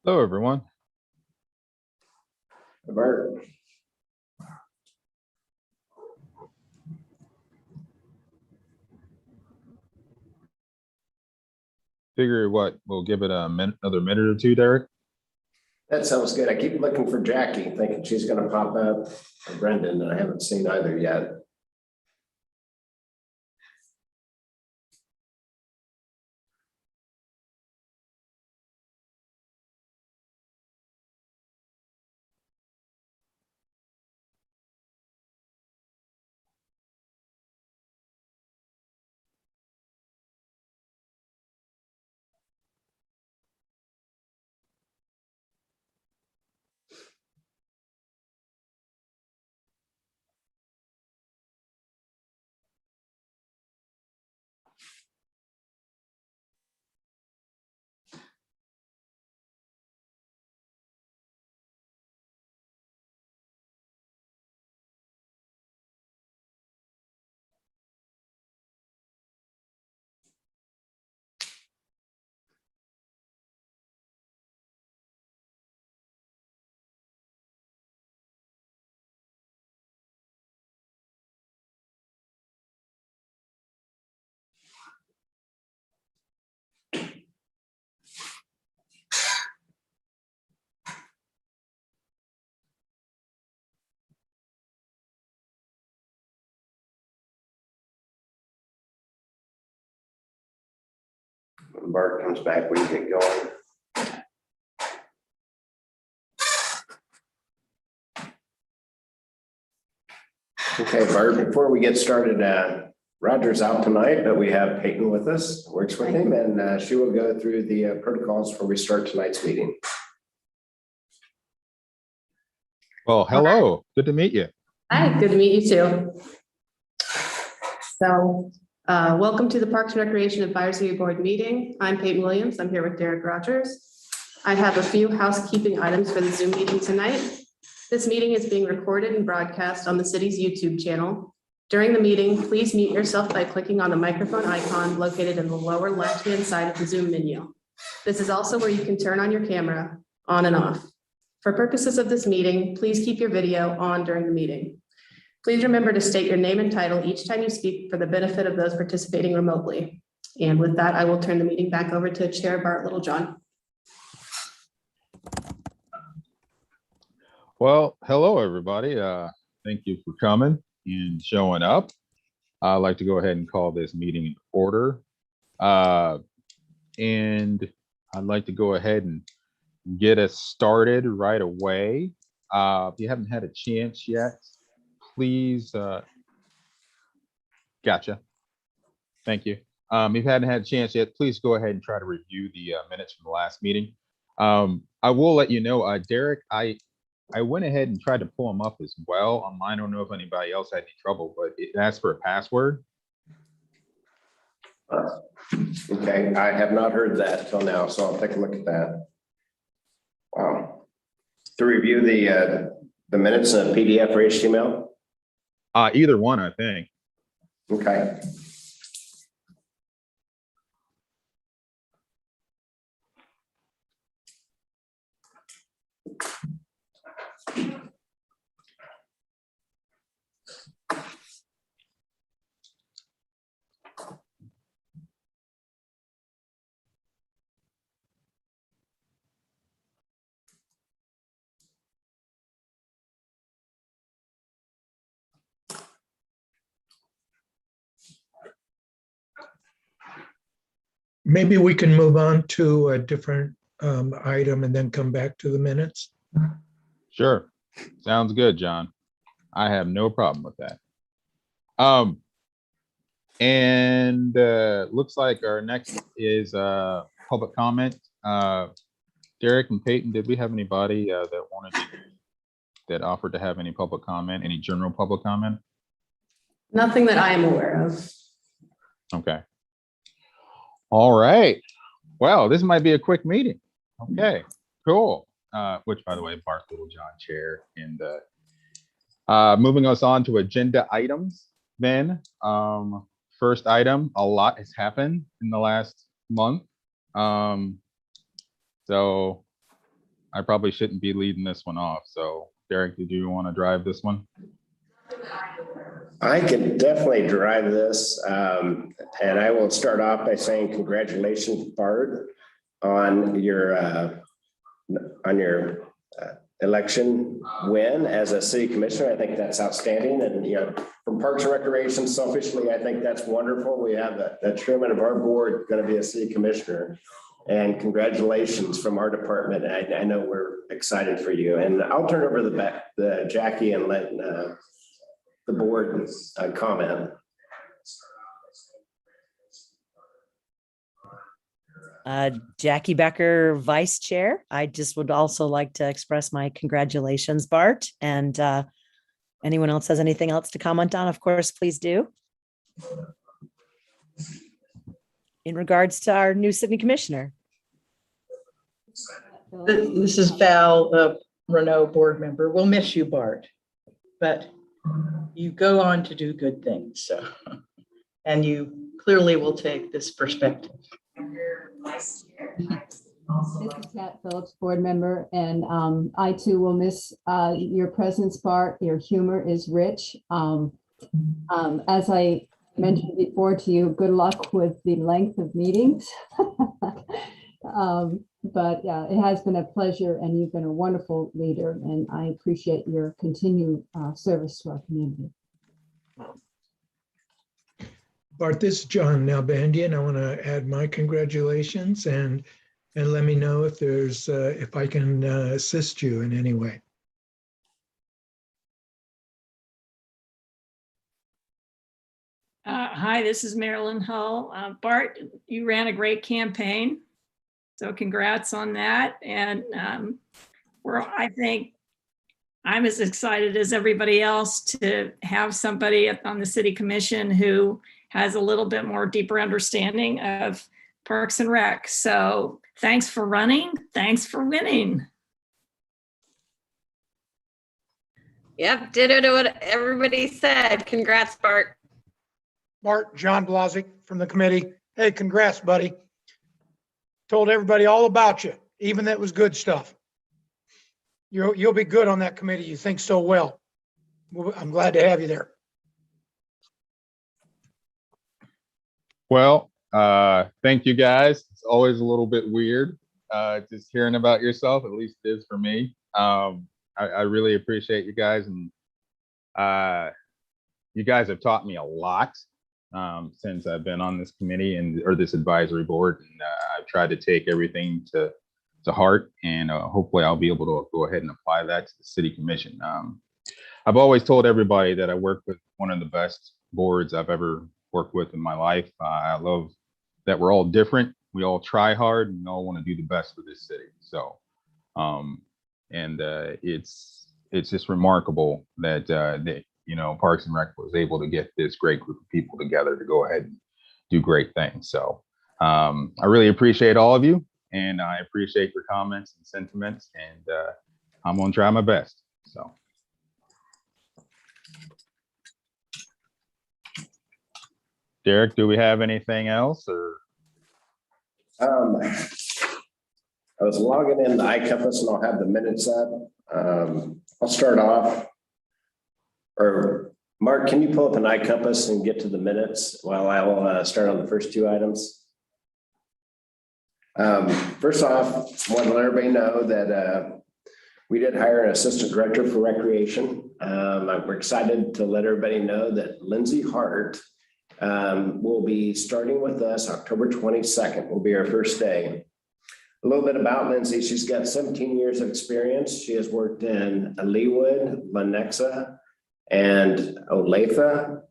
Hello, everyone. Bart. Figure what, we'll give it a minute, another minute or two, Derek. That sounds good. I keep looking for Jackie, thinking she's going to pop up, or Brendan, and I haven't seen either yet. When Bart comes back, we can get going. Okay, Bart, before we get started, Roger's out tonight, but we have Peyton with us, works with him, and she will go through the protocols before we start tonight's meeting. Well, hello, good to meet you. Hi, good to meet you too. So, welcome to the Parks and Recreation Advisory Board meeting. I'm Peyton Williams. I'm here with Derek Rogers. I have a few housekeeping items for the Zoom meeting tonight. This meeting is being recorded and broadcast on the city's YouTube channel. During the meeting, please mute yourself by clicking on the microphone icon located in the lower left-hand side of the Zoom menu. This is also where you can turn on your camera on and off. For purposes of this meeting, please keep your video on during the meeting. Please remember to state your name and title each time you speak for the benefit of those participating remotely. And with that, I will turn the meeting back over to Chair Bart Littlejohn. Well, hello, everybody. Thank you for coming and showing up. I'd like to go ahead and call this meeting in order. And I'd like to go ahead and get us started right away. If you haven't had a chance yet, please, gotcha. Thank you. If you hadn't had a chance yet, please go ahead and try to review the minutes from the last meeting. I will let you know, Derek, I went ahead and tried to pull them up as well online. I don't know if anybody else had any trouble, but it asks for a password. Okay, I have not heard that till now, so I'll take a look at that. Wow. To review the minutes in PDF or HTML? Either one, I think. Okay. Maybe we can move on to a different item and then come back to the minutes. Sure. Sounds good, John. I have no problem with that. And looks like our next is public comment. Derek and Peyton, did we have anybody that offered to have any public comment, any general public comment? Nothing that I am aware of. Okay. All right. Well, this might be a quick meeting. Okay, cool. Which, by the way, Bart Littlejohn chair. And moving us on to agenda items then. First item, a lot has happened in the last month. So I probably shouldn't be leading this one off. So Derek, did you want to drive this one? I can definitely drive this. And I will start off by saying congratulations, Bart, on your election win as a city commissioner. I think that's outstanding. And, you know, from Parks and Recreation, selfishly, I think that's wonderful. We have the chairman of our board going to be a city commissioner. And congratulations from our department. I know we're excited for you. And I'll turn over the Jackie and let the board comment. Jackie Becker, Vice Chair. I just would also like to express my congratulations, Bart. And anyone else has anything else to comment on, of course, please do. In regards to our new city commissioner. This is Val, Renault board member. We'll miss you, Bart, but you go on to do good things. So, and you clearly will take this perspective. This is Kat Phillips, board member, and I too will miss your presence, Bart. Your humor is rich. As I mentioned before to you, good luck with the length of meetings. But yeah, it has been a pleasure, and you've been a wonderful leader, and I appreciate your continued service to our community. Bart, this is John Nalbandian. I want to add my congratulations and let me know if there's if I can assist you in any way. Hi, this is Marilyn Hull. Bart, you ran a great campaign, so congrats on that. And I think I'm as excited as everybody else to have somebody on the city commission who has a little bit more deeper understanding of Parks and Rec. So thanks for running. Thanks for winning. Yep, ditto to what everybody said. Congrats, Bart. Bart, John Blazik from the committee. Hey, congrats, buddy. Told everybody all about you, even that was good stuff. You'll be good on that committee. You think so well. I'm glad to have you there. Well, thank you guys. It's always a little bit weird just hearing about yourself, at least it is for me. I really appreciate you guys, and you guys have taught me a lot since I've been on this committee or this advisory board, and I've tried to take everything to heart, and hopefully I'll be able to go ahead and apply that to the city commission. I've always told everybody that I work with one of the best boards I've ever worked with in my life. I love that we're all different. We all try hard and all want to do the best for this city. So, it's just remarkable that Parks and Rec was able to get this great group of people together to go ahead and do great things. So, I really appreciate all of you, and I appreciate your comments and sentiments, and I'm gonna try my best. So. Derek, do we have anything else, or? I was logging in the iCompass, and I'll have the minutes up. I'll start off. Or Mark, can you pull up an iCompass and get to the minutes while I'll start on the first two items? First off, I want to let everybody know that we did hire an assistant director for recreation. We're excited to let everybody know that Lindsay Hart will be starting with us October 22nd, will be our first day. A little bit about Lindsay. She's got 17 years of experience. She has worked in Leawood, Lenexa, and Olathe.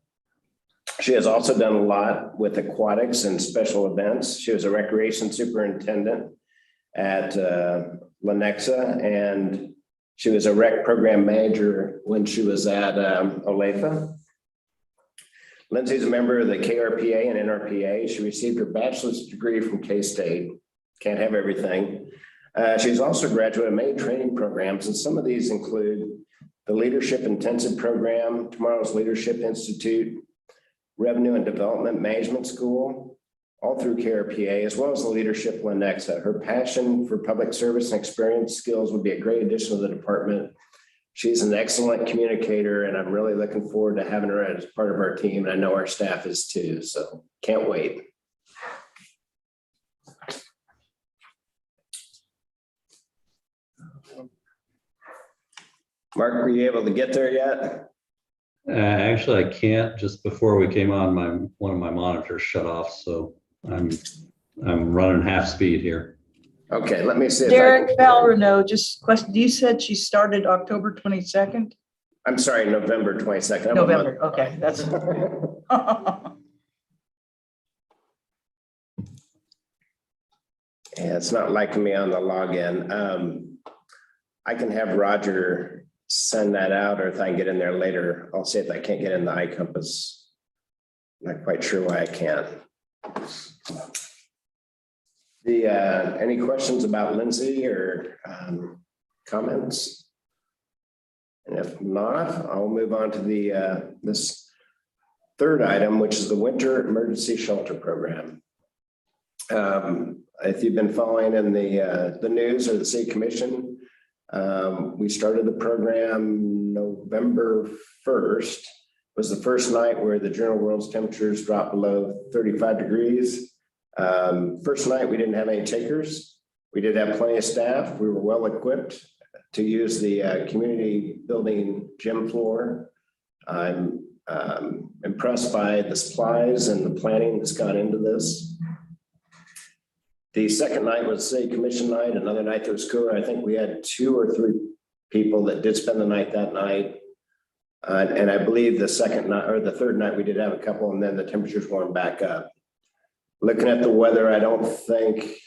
She has also done a lot with aquatics and special events. She was a recreation superintendent at Lenexa, and she was a rec program manager when she was at Olathe. Lindsay is a member of the KRPA and NRPA. She received her bachelor's degree from K-State. Can't have everything. She's also a graduate of many training programs, and some of these include the Leadership Intensive Program, Tomorrow's Leadership Institute, Revenue and Development Management School, all through KRPA, as well as the leadership in Lenexa. Her passion for public service and experience skills would be a great addition to the department. She's an excellent communicator, and I'm really looking forward to having her as part of our team. And I know our staff is too, so can't wait. Mark, were you able to get there yet? Actually, I can't. Just before we came on, one of my monitors shut off, so I'm running half speed here. Okay, let me see. Derek Valreno, just question, you said she started October 22nd? I'm sorry, November 22nd. I'm a November, month okay, that's. Yeah, it's not liking me on the login. I can have Roger send that out, or if I can get in there later, I'll see if I can't get in the iCompass. Not quite sure why I can't. Any questions about Lindsay or comments? And if not, I'll move on to this third item, which is the Winter Emergency Shelter Program. If you've been following in the news or the city commission, we started the program November 1st. It was the first night where the general world's temperatures dropped below 35 degrees. First night, we didn't have any takers. We did have plenty of staff. We were well equipped to use the community building gym floor. I'm impressed by the supplies and the planning that's gone into this. The second night was city commission night, another night that was cooler. I think we had 2 or 3 people that did spend the night that night. And I believe the second night or the third night, we did have a couple, and then the temperatures warmed back up. Looking at the weather, I don't think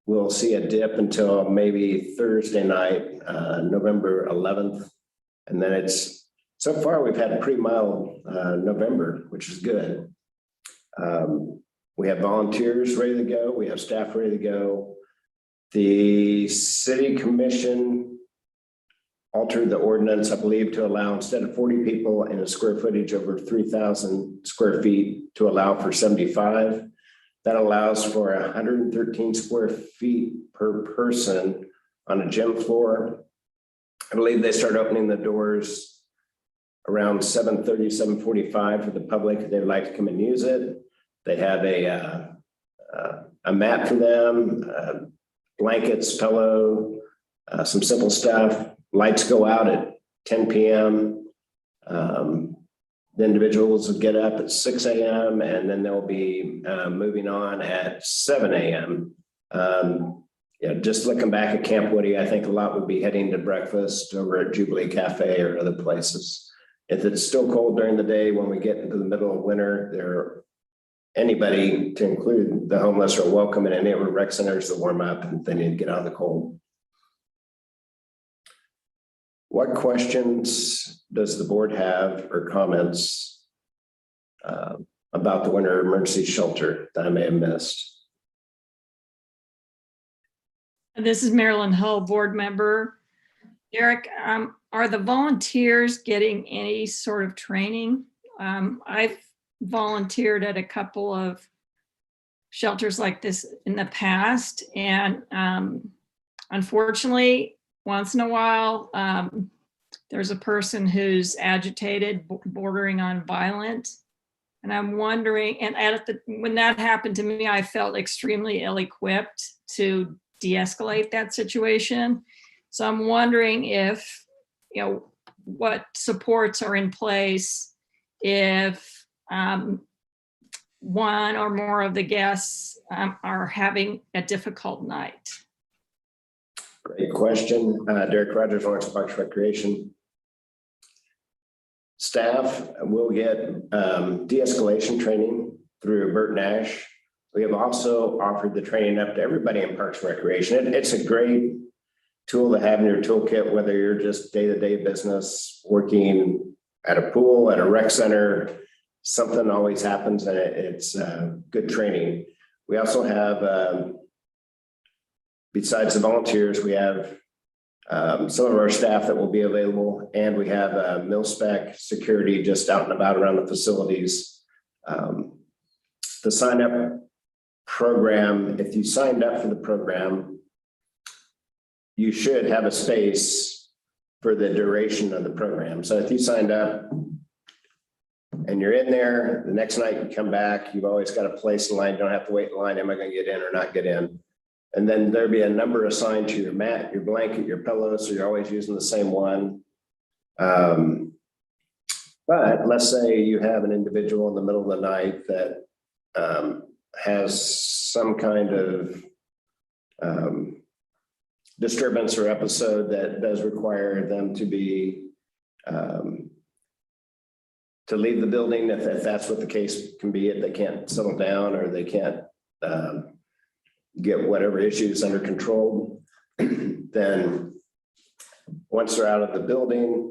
we'll see a dip until maybe Thursday night, November 11th. And then so far we've had a pretty mild November, which is good. We have volunteers ready to go. We have staff ready to go. The city commission altered the ordinance, I believe, to allow, instead of 40 people in a square footage over 3,000 square feet, to allow for 75. That allows for 113 square feet per person on a gym floor. I believe they start opening the doors around 7:30, 7:45 for the public if they'd like to come and use it. They have a mat for them, blankets, pillow, some simple stuff. Lights go out at 10 p.m. The individuals will get up at 6 a.m. and then they'll be moving on at 7 a.m. Just looking back at Camp Woody, I think a lot would be heading to breakfast over at Jubilee Cafe or other places. If it's still cold during the day, when we get into the middle of winter, anybody, to include the homeless, are welcome in any of our rec centers to warm up and they need to get out of the cold. What questions does the board have or comments about the winter emergency shelter that I may have missed? This is Marilyn Hull, board member. Derek, are the volunteers getting any sort of training? I've volunteered at a couple of shelters like this in the past, and unfortunately, once in a while, there's a person who's agitated, bordering on violent. And I'm wondering, and when that happened to me, I felt extremely ill-equipped to de-escalate that situation. So I'm wondering if, what supports are in place if one or more of the guests are having a difficult night. Great question. Derek Rogers, Lawrence Parks Recreation. Staff will get de-escalation training through Bert Nash. We have also offered the training up to everybody in Parks and Recreation. It's a great tool to have in your toolkit, whether you're just day-to-day business, working at a pool, at a rec center, something always happens, and it's good training. We also have, besides the volunteers, we have some of our staff that will be available, and we have mil-spec security just out and about around the facilities. the sign up program, if you signed up for the program, you should have a space for the duration of the program. So if you signed up and you're in there, the next night you come back, you've always got a place in line. You don't have to wait in line. Am I going to get in or not get in? And then there'd be a number assigned to your mat, your blanket, your pillow. So you're always using the same one. But let's say you have an individual in the middle of the night that has some kind of disturbance or episode that does require them to be to leave the building, if that's what the case can be, if they can't settle down or they can't get whatever issues under control, then once they're out of the building,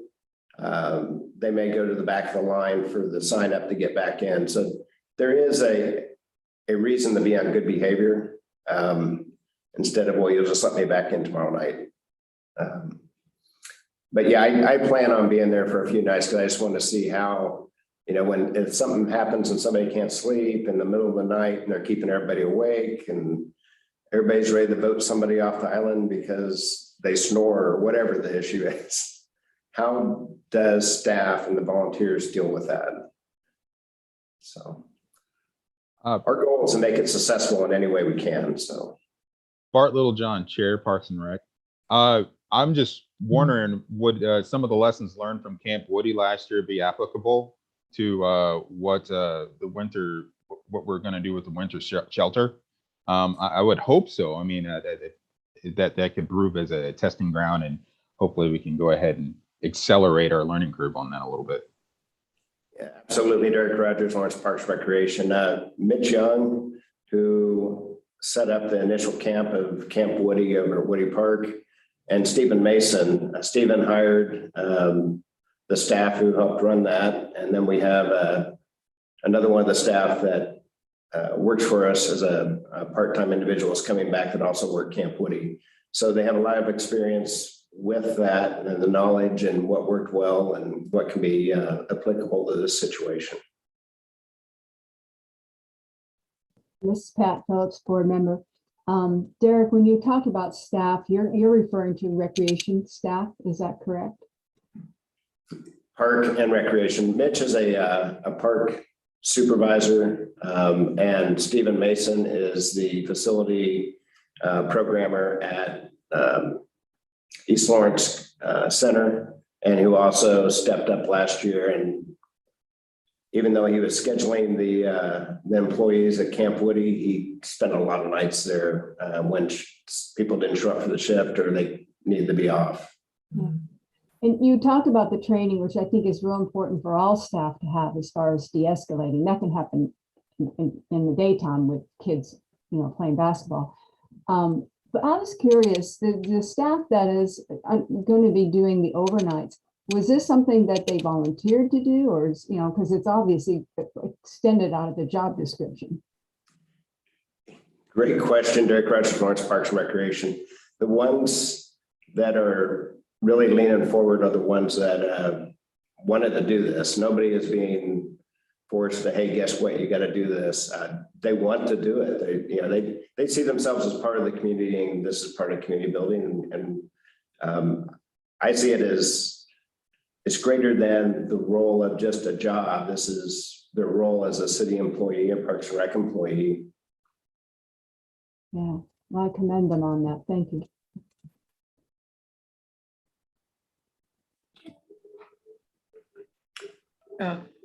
they may go to the back of the line for the sign up to get back in. So there is a reason to be on good behavior instead of, well, you'll just let me back in tomorrow night. But yeah, I plan on being there for a few nights because I just want to see how, you know, if something happens and somebody can't sleep in the middle of the night and they're keeping everybody awake and everybody's ready to vote somebody off the island because they snore or whatever the issue is. How does staff and the volunteers deal with that? So our goal is to make it successful in any way we can. So Bart Littlejohn, Chair, Parks and Rec. I'm just wondering, would some of the lessons learned from Camp Woody last year be applicable to what we're going to do with the winter shelter? I would hope so. I mean, that could prove as a testing ground, and hopefully we can go ahead and accelerate our learning curve on that a little bit. yeah, absolutely. Derek Rogers, Lawrence Parks Recreation. Mitch Young, who set up the initial camp of Camp Woody over at Woody Park, and Stephen Mason. Stephen hired the staff who helped run that. And then we have another one of the staff that works for us as a part-time individual is coming back that also worked Camp Woody. So they have a lot of experience with that and the knowledge and what worked well and what can be applicable to this situation. This is Pat Phillips, board member. Derek, when you talk about staff, you're referring to recreation staff, is that correct? Park and recreation. Mitch is a park supervisor, and Stephen Mason is the facility programmer at East Lawrence Center, and who also stepped up last year. And even though he was scheduling the employees at Camp Woody, he spent a lot of nights there when people didn't show up for the shift or they needed to be off. Yeah. And you talked about the training, which I think is real important for all staff to have as far as de-escalating. That can happen in the daytime with kids, you know, playing basketball. But I was curious, the staff that is going to be doing the overnights, was this something that they volunteered to do, or is, you know, because it's obviously extended out of the job description? Great question, Derek Rogers, Lawrence Parks and Recreation. The ones that are really leaning forward are the ones that wanted to do this. Nobody is being forced to, hey, guess what, you got to do this. They want to do it. They see themselves as part of the community, and this is part of community building. And I see it as it's greater than the role of just a job. This is their role as a city employee, a Parks and Rec employee. Yeah, well, I commend them on that. Thank you.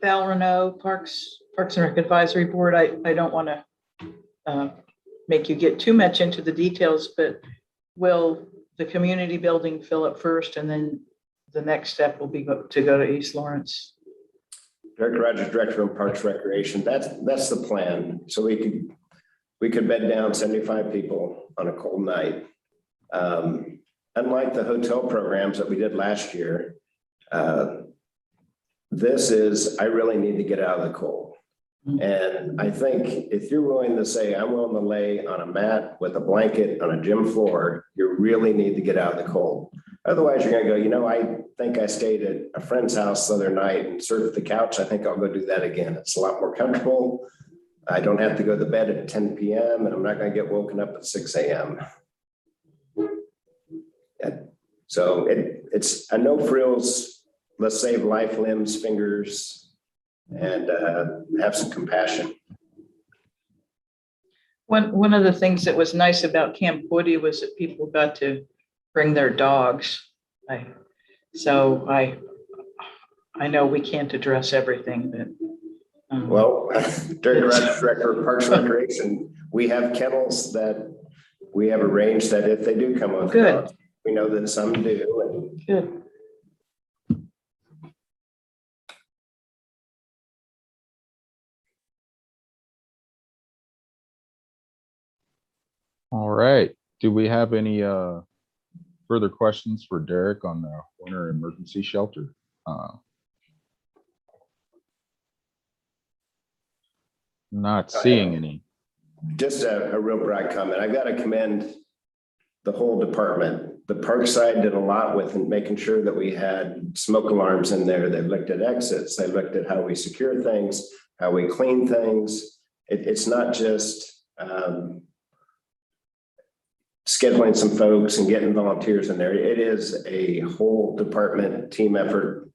Val Renault, Parks and Rec Advisory Board. I don't want to make you get too much into the details, but will the community building fill up first, and then the next step will be to go to East Lawrence? Director Rogers, Director of Parks Recreation. That's the plan. So we could bed down 75 people on a cold night. Unlike the hotel programs that we did last year, this is, I really need to get out of the cold. And I think if you're willing to say, I'm willing to lay on a mat with a blanket on a gym floor, you really need to get out of the cold. Otherwise, you're going to go, you know, I think I stayed at a friend's house the other night and surfed the couch. I think I'll go do that again. It's a lot more comfortable. I don't have to go to bed at 10 p.m. and I'm not going to get woken up at 6 a.m. So it's a no frills, let's save life, limbs, fingers, and have some compassion. One of the things that was nice about Camp Woody was that people got to bring their dogs. I know we can't address everything, but. Well, Director of Parks and Recreation, we have kennels that we have arranged that if they do come with dogs, we know that some do. And good. All right. Do we have any further questions for Derek on the winter emergency shelter? Not seeing any. just a real broad comment. I've got to commend the whole department. The park side did a lot with making sure that we had smoke alarms in there. They looked at exits. They looked at how we secure things, how we clean things. It's not just scheduling some folks and getting volunteers in there. It is a whole department team effort.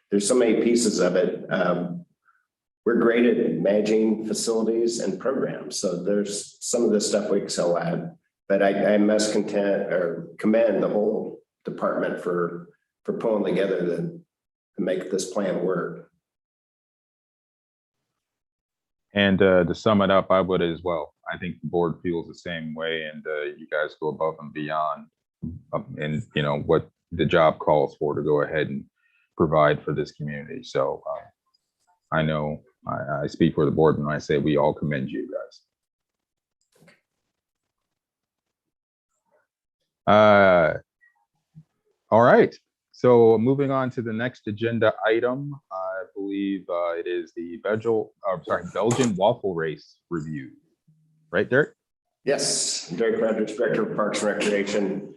There's so many pieces of it. We're great at managing facilities and programs. So there's some of the stuff we excel at, but I must commend the whole department for pulling together to make this plan work. And to sum it up, I would as well. I think the board feels the same way, and you guys go above and beyond, and you know what the job calls for to go ahead and provide for this community. So I know I speak for the board when I say we all commend you guys. All right. So moving on to the next agenda item, I believe it is the Belgian waffle race review. Right, Derek? Yes, Derek Rogers, Director of Parks and Recreation.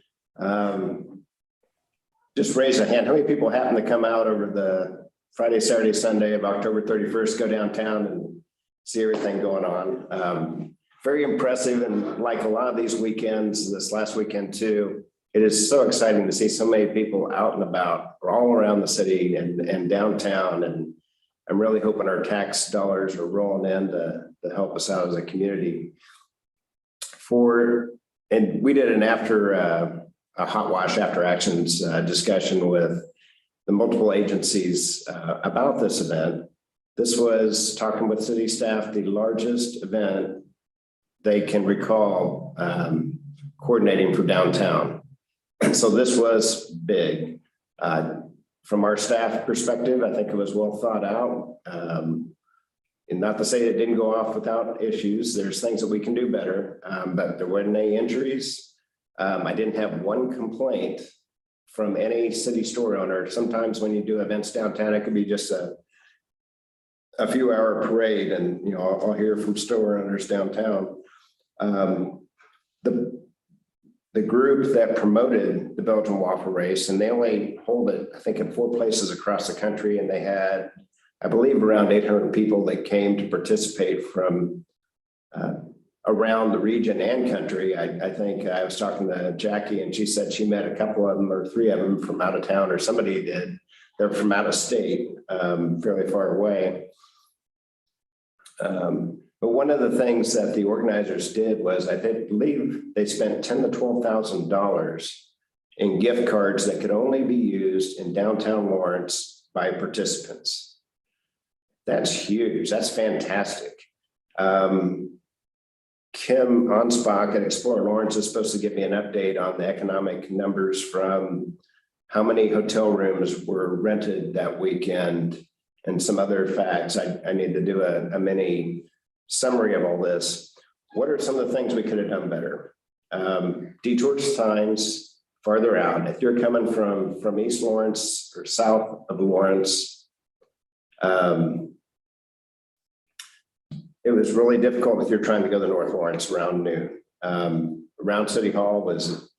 Just raise a hand. How many people happen to come out over the Friday, Saturday, Sunday of October 31st, go downtown and see everything going on? Very impressive. And like a lot of these weekends, this last weekend too, it is so exciting to see so many people out and about all around the city and downtown. And I'm really hoping our tax dollars are rolling in to help us out as a community. And we did an a hot wash after actions discussion with the multiple agencies about this event. This was, talking with city staff, the largest event they can recall coordinating for downtown. So this was big. From our staff perspective, I think it was well thought out. And not to say it didn't go off without issues. There's things that we can do better, but there weren't any injuries. I didn't have one complaint from any city store owner. Sometimes when you do events downtown, it could be just a few hour parade, and you know, I'll hear from store owners downtown. The group that promoted the Belgian waffle race, and they only hold it, I think, in 4 places across the country, and they had, I believe, around 800 people that came to participate from around the region and country. I think I was talking to Jackie, and she said she met a couple of them or 3 of them from out of town, or somebody did. They're from out of state, fairly far away. But one of the things that the organizers did was, I believe they spent $10,000 to $12,000 in gift cards that could only be used in downtown Lawrence by participants. That's huge. That's fantastic. Kim Onspach at Explore Lawrence is supposed to give me an update on the economic numbers from how many hotel rooms were rented that weekend and some other facts. I need to do a mini summary of all this. What are some of the things we could have done better? Detour signs farther out. If you're coming from East Lawrence or south of Lawrence, it was really difficult if you're trying to go to North Lawrence around noon. Around City Hall was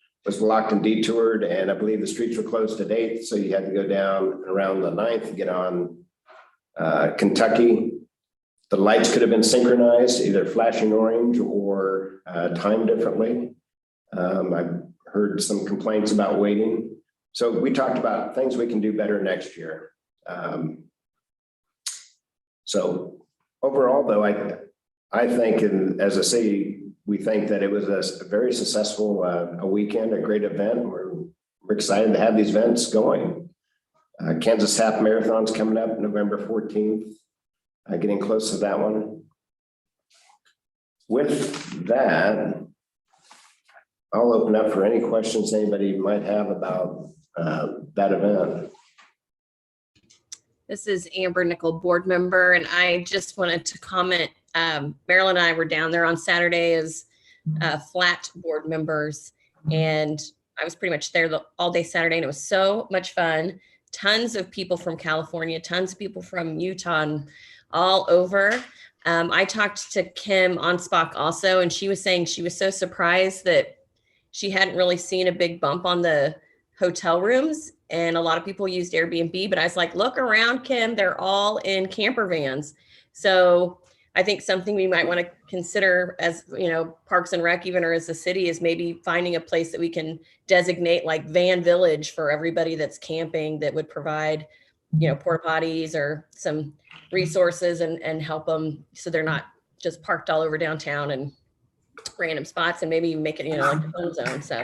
locked and detoured, and I believe the streets were closed at 8, so you had to go down around the 9th to get on Kentucky. The lights could have been synchronized, either flashing orange or timed differently. I've heard some complaints about waiting. So we talked about things we can do better next year. So overall, though, I think, and as a city, we think that it was a very successful a weekend, a great event. We're excited to have these events going. Kansas Half Marathon's coming up November 14th, getting close to that one. With that, I'll open up for any questions anybody might have about that event. This is Amber Nickel, board member, and I just wanted to comment. Marilyn and I were down there on Saturday as flat board members, and I was pretty much there all day Saturday, and it was so much fun. Tons of people from California, tons of people from Utah, and all over. I talked to Kim on Spock also, and she was saying she was so surprised that she hadn't really seen a big bump on the hotel rooms, and a lot of people used Airbnb, but I was like, look around, Kim, they're all in camper vans. So I think something we might want to consider as, you know, Parks and Rec, even or as a city, is maybe finding a place that we can designate like van village for everybody that's camping, that would provide, you know, porta potties or some resources and help them so they're not just parked all over downtown and random spots, and maybe make it, you know, like a home zone. So,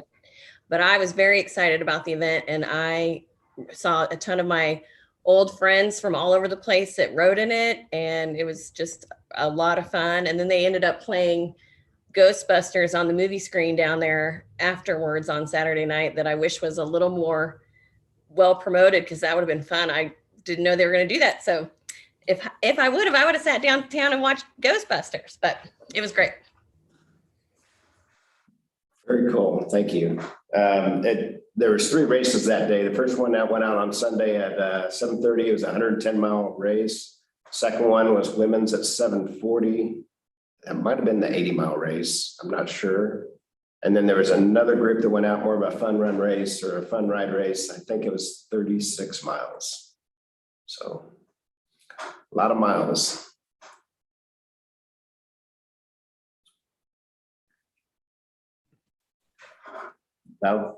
but I was very excited about the event, and I saw a ton of my old friends from all over the place that rode in it, and it was just a lot of fun. And then they ended up playing Ghostbusters on the movie screen down there afterwards on Saturday night, that I wish was a little more well promoted, because that would have been fun. I didn't know they were going to do that. So if I would have sat downtown and watched Ghostbusters, but it was great. Very cool. Thank you. There was 3 races that day. The first one that went out on Sunday at 7:30. It was a 110-mile race. Second one was women's at 7:40. That might have been the 80-mile race. I'm not sure. And then there was another group that went out, more of a fun run race or a fun ride race. I think it was 36 miles. So a lot of miles. Now,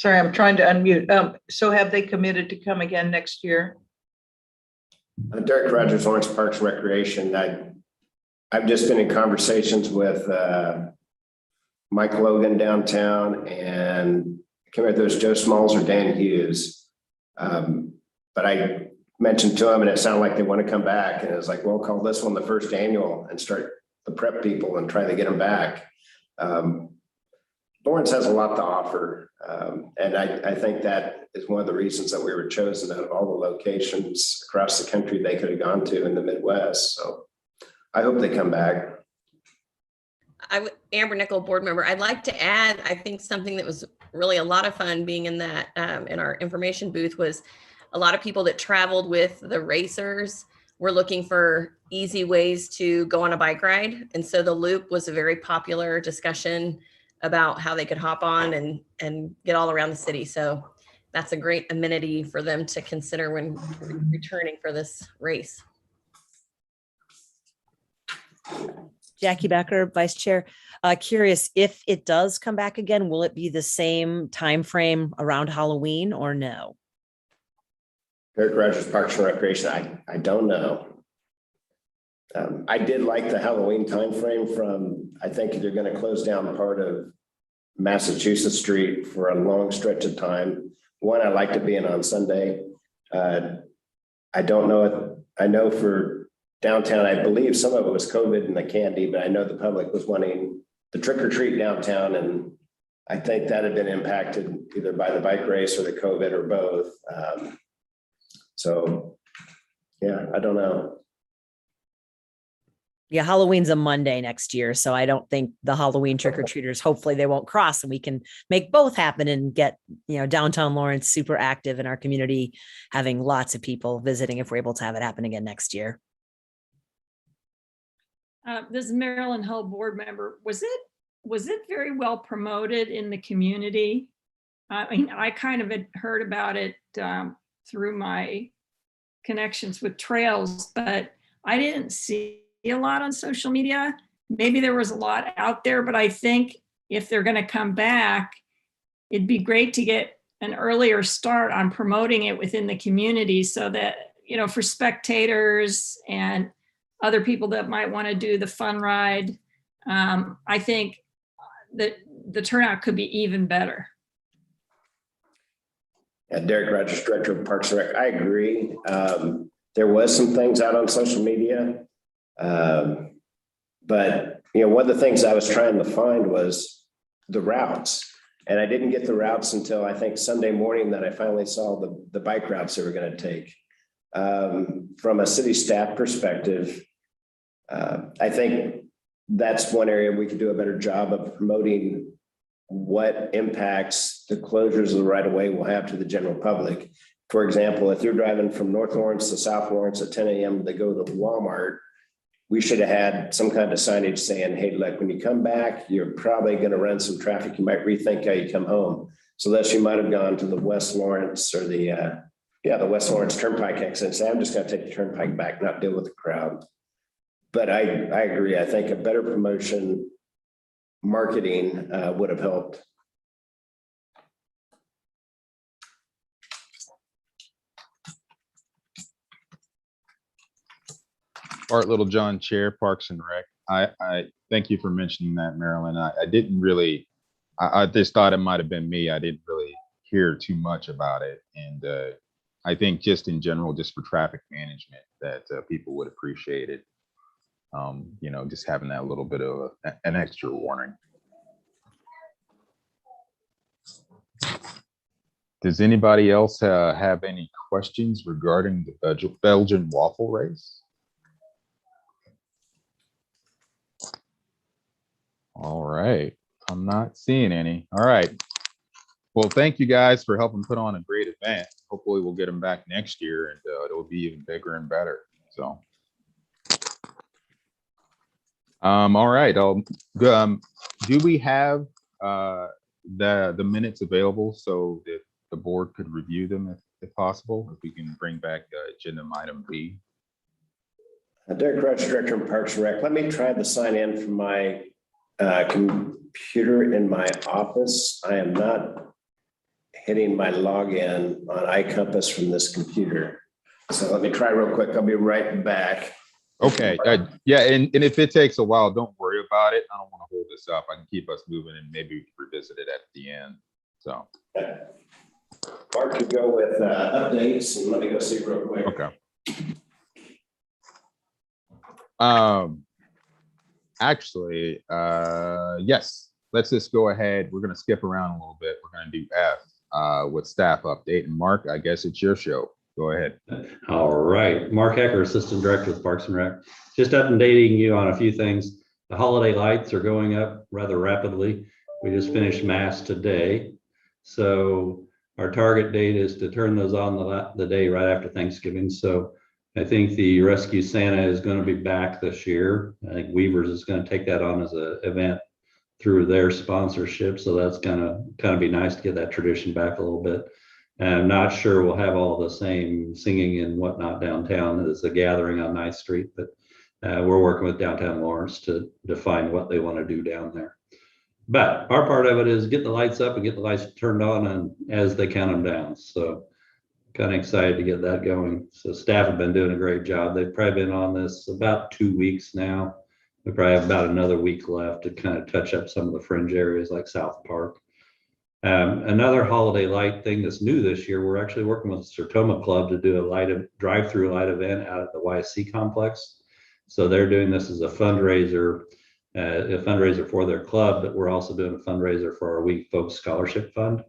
Sorry, I'm trying to unmute. So have they committed to come again next year? Derek Rogers, Lawrence Parks and Recreation. I've just been in conversations with Mike Logan downtown, and I can't remember if it was Joe Smalls or Dan Hughes. But I mentioned to them, and it sounded like they want to come back. And it was like, well, call this one the first annual and start the prep people and try to get them back. Lawrence has a lot to offer. And I think that is one of the reasons that we were chosen out of all the locations across the country they could have gone to in the Midwest. So I hope they come back. Amber Nickel, board member, I'd like to add, I think something that was really a lot of fun being in that, in our information booth, was a lot of people that traveled with the racers were looking for easy ways to go on a bike ride. And so the loop was a very popular discussion about how they could hop on and get all around the city. So that's a great amenity for them to consider when returning for this race. Jackie Becker, Vice Chair. Curious, if it does come back again, will it be the same time frame around Halloween or no? Derek Rogers, Parks and Recreation. I don't know. I did like the Halloween timeframe from, I think they're going to close down part of Massachusetts Street for a long stretch of time. One, I liked it being on Sunday. I don't know it. I know for downtown, I believe some of it was COVID and the candy, but I know the public was wanting the trick or treat downtown. And I think that had been impacted either by the bike race or the COVID or both. So yeah, I don't know. Yeah, Halloween's a Monday next year, so I don't think the Halloween trick-or-treaters, hopefully they won't cross and we can make both happen and get, you know, downtown Lawrence super active in our community, having lots of people visiting if we're able to have it happen again next year. This is Marilyn Hull, board member. Was it very well promoted in the community? I mean, I kind of had heard about it through my connections with trails, but I didn't see a lot on social media. Maybe there was a lot out there, but I think if they're going to come back, it'd be great to get an earlier start on promoting it within the community so that, you know, for spectators and other people that might want to do the fun ride, I think that the turnout could be even better. Yeah, Derek Rogers, Director of Parks and Rec. I agree. There was some things out on social media. But, you know, one of the things I was trying to find was the routes. And I didn't get the routes until I think Sunday morning that I finally saw the bike routes they were going to take. From a city staff perspective, I think that's one area we could do a better job of promoting what impacts the closures of the right of way will have to the general public. For example, if you're driving from North Lawrence to South Lawrence at 10 a.m. to go to Walmart, we should have had some kind of signage saying, hey, look, when you come back, you're probably going to run some traffic. You might rethink how you come home. So that you might have gone to the West Lawrence or the West Lawrence Turnpike exit and say, I'm just going to take the turnpike back, not deal with the crowd. But I agree. I think a better promotion marketing would have helped. Bart Littlejohn, Chair, Parks and Rec. I thank you for mentioning that, Marilyn. I didn't really, I just thought it might have been me. I didn't really hear too much about it. And I think just in general, just for traffic management, that people would appreciate it. You know, just having that little bit of an extra warning. Does anybody else have any questions regarding the Belgian waffle race? All right, I'm not seeing any. All right. Well, thank you guys for helping put on a great event. Hopefully we'll get them back next year and it'll be even bigger and better. So. All right. Do we have the minutes available so that the board could review them if possible? If we can bring back agenda item B. Derek Roach, Director of Parks and Rec. Let me try to sign in from my computer in my office. I am not hitting my login on iCompass from this computer. So let me try real quick. I'll be right back. Okay. Yeah. And if it takes a while, don't worry about it. I don't want to hold this up. I can keep us moving and maybe we can revisit it at the end. So. Bart could go with updates and let me go see real quick. Okay. Actually, yes, let's just go ahead. We're going to skip around a little bit. We're going to do F with staff update. And Mark, I guess it's your show. Go ahead. All right. Mark Hecker, Assistant Director with Parks and Rec. Just updating you on a few things. The holiday lights are going up rather rapidly. We just finished Mass today. So our target date is to turn those on the day right after Thanksgiving. So I think the Rescue Santa is going to be back this year. I think Weavers is going to take that on as an event through their sponsorship. So that's gonna kind of be nice to get that tradition back a little bit. And I'm not sure we'll have all the same singing and whatnot downtown as a gathering on 9th Street, but we're working with Downtown Lawrence to define what they want to do down there. But our part of it is get the lights up and get the lights turned on and as they count them down. So kind of excited to get that going. So staff have been doing a great job. They've probably been on this about 2 weeks now. We probably have about another week left to kind of touch up some of the fringe areas like South Park. Another holiday light thing that's new this year, we're actually working with the Sertoma Club to do a drive-through light event out at the YSC complex. So they're doing this as a fundraiser for their club, but we're also doing a fundraiser for our Weak Folks Scholarship Fund.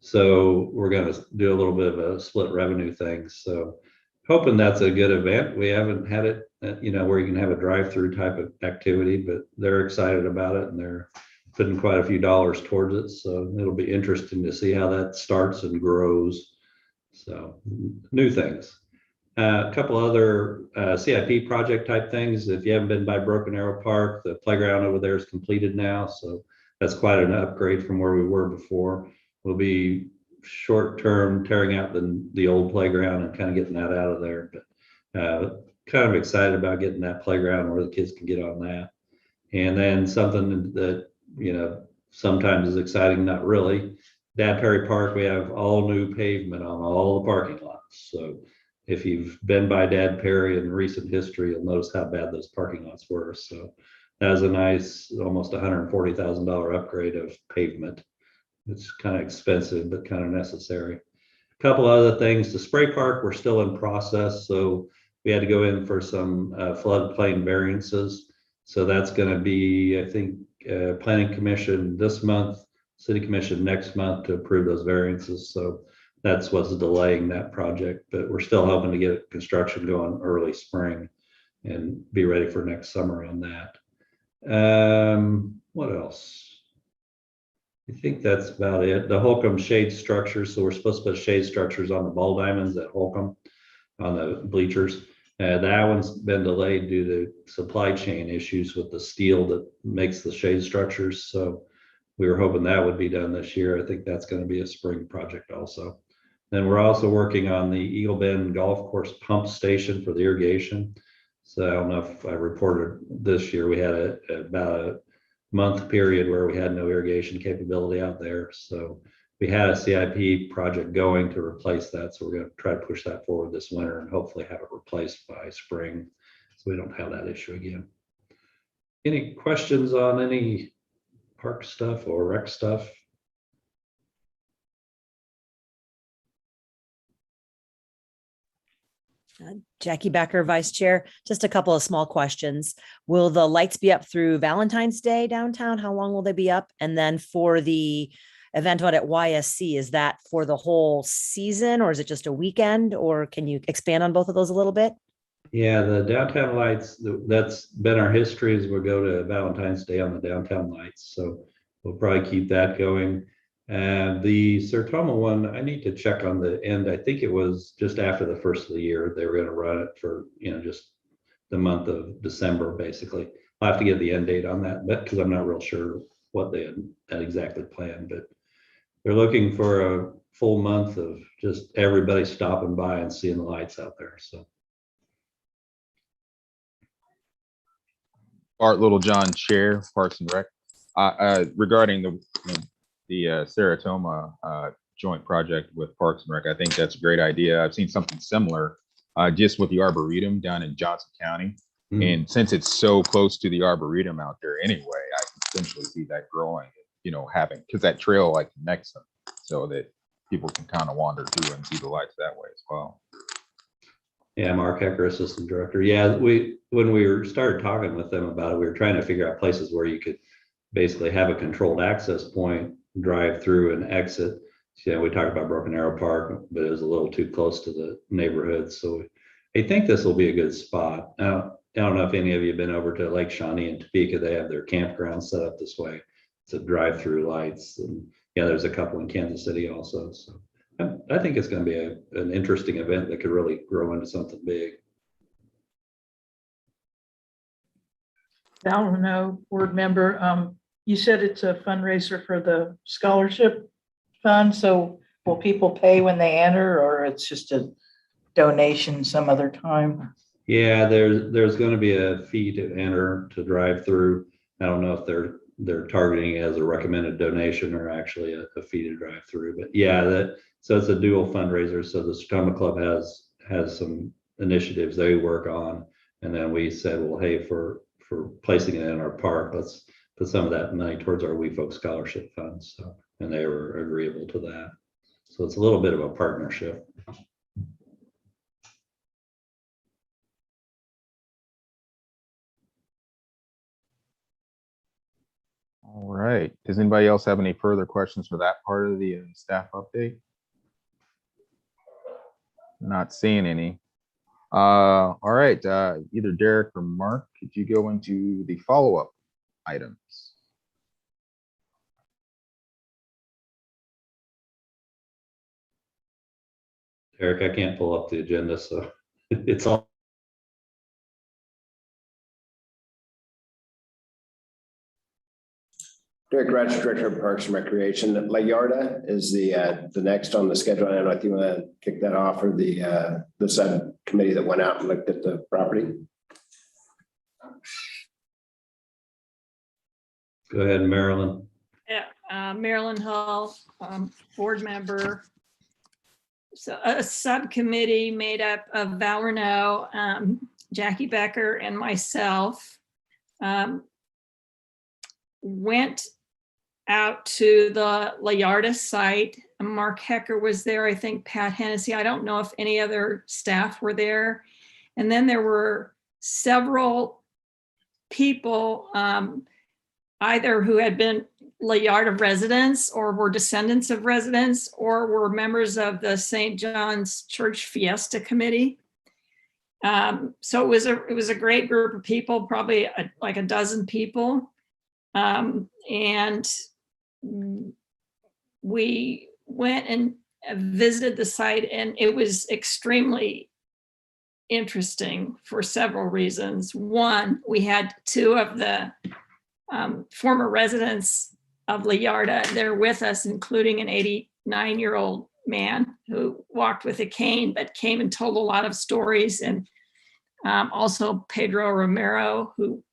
So we're going to do a little bit of a split revenue thing. So hoping that's a good event. We haven't had it, where you can have a drive-through type of activity, but they're excited about it and they're putting quite a few dollars towards it. So it'll be interesting to see how that starts and grows. So new things. A couple other CIP project type things. If you haven't been by Broken Arrow Park, the playground over there is completed now. So that's quite an upgrade from where we were before. We'll be short term tearing out the old playground and kind of getting that out of there. But kind of excited about getting that playground where the kids can get on that. And then something that, you know, sometimes is exciting, not really. Dad Perry Park, we have all new pavement on all the parking lots. So if you've been by Dad Perry in recent history, you'll notice how bad those parking lots were. So that was a nice, almost $140,000 upgrade of pavement. It's kind of expensive, but kind of necessary. A couple other things, the spray park, we're still in process. So we had to go in for some floodplain variances. So that's going to be, I think, Planning Commission this month, City Commission next month to approve those variances. So that's what's delaying that project, but we're still hoping to get construction going early spring and be ready for next summer on that. What else? I think that's about it. The Holcomb shade structures. So we're supposed to put shade structures on the ball diamonds at Holcomb on the bleachers. That one's been delayed due to supply chain issues with the steel that makes the shade structures. So we were hoping that would be done this year. I think that's going to be a spring project also. Then we're also working on the Eagle Bend Golf Course pump station for the irrigation. So I don't know if I reported this year, we had about a month period where we had no irrigation capability out there. So we had a CIP project going to replace that. So we're going to try to push that forward this winter and hopefully have it replaced by spring, so we don't have that issue again. Any questions on any park stuff or rec stuff? Jackie Becker, Vice Chair. Just a couple of small questions. Will the lights be up through Valentine's Day downtown? How long will they be up? And then for the event out at YSC, is that for the whole season or is it just a weekend? Or can you expand on both of those a little bit? Yeah, the downtown lights, that's been our history, is we'll go to Valentine's Day on the downtown lights. So we'll probably keep that going. And the Sertoma one, I need to check on the end. I think it was just after the first of the year. They were going to run it for, you know, just the month of December, basically. I'll have to get the end date on that, but because I'm not real sure what they had exactly planned, but they're looking for a full month of just everybody stopping by and seeing the lights out there. So Bart Littlejohn, Chair, Parks and Rec. Regarding the Serotoma joint project with Parks and Rec, I think that's a great idea. I've seen something similar just with the Arboretum down in Johnson County. And since it's so close to the Arboretum out there anyway, I can potentially see that growing, you know, having, because that trail like connects them so that people can kind of wander through and see the lights that way as well. yeah, Mark Hecker, Assistant Director. Yeah, when we started talking with them about it, we were trying to figure out places where you could basically have a controlled access point, drive through and exit. So, yeah, we talked about Broken Arrow Park, but it was a little too close to the neighborhood. So I think this will be a good spot. Now, I don't know if any of you have been over to Lake Shawnee and Topeka. They have their campground set up this way. It's a drive-through lights. And yeah, there's a couple in Kansas City also. So I think it's going to be an interesting event that could really grow into something big. Val Renault, board member. You said it's a fundraiser for the scholarship fund. So will people pay when they enter, or it's just a donation some other time? Yeah, there's going to be a fee to enter to drive through. I don't know if they're targeting it as a recommended donation or actually a fee to drive through. But yeah, so it's a dual fundraiser. So the Sertoma Club has some initiatives they work on, and then we said, well, hey, for placing it in our park, let's put some of that money towards our We Folk Scholarship Fund. So, and they were agreeable to that. So it's a little bit of a partnership. All right. Does anybody else have any further questions for that part of the staff update? Not seeing any. All right. Either Derek or Mark, could you go into the follow-up items? Eric, I can't pull up the agenda, so it's all. Derek Rogers, Director of Parks and Recreation. La Yarda is the next on the schedule. I don't know if you want to kick that off, or the subcommittee that went out and looked at the property. Go ahead, Marilyn. Yeah, Marilyn Hull, board member. So a subcommittee made up of Val Renault, Jackie Becker, and myself went out to the La Yarda site. Mark Hecker was there. I think Pat Hennessy. I don't know if any other staff were there. And then there were several people, either who had been La Yarda residents or were descendants of residents or were members of the St. John's Church Fiesta Committee. So it was a great group of people, probably like a dozen people. And we went and visited the site, and it was extremely interesting for several reasons. One, we had two of the former residents of La Yarda there with us, including an 89-year-old man who walked with a cane, but came and told a lot of stories. And also Pedro Romero, who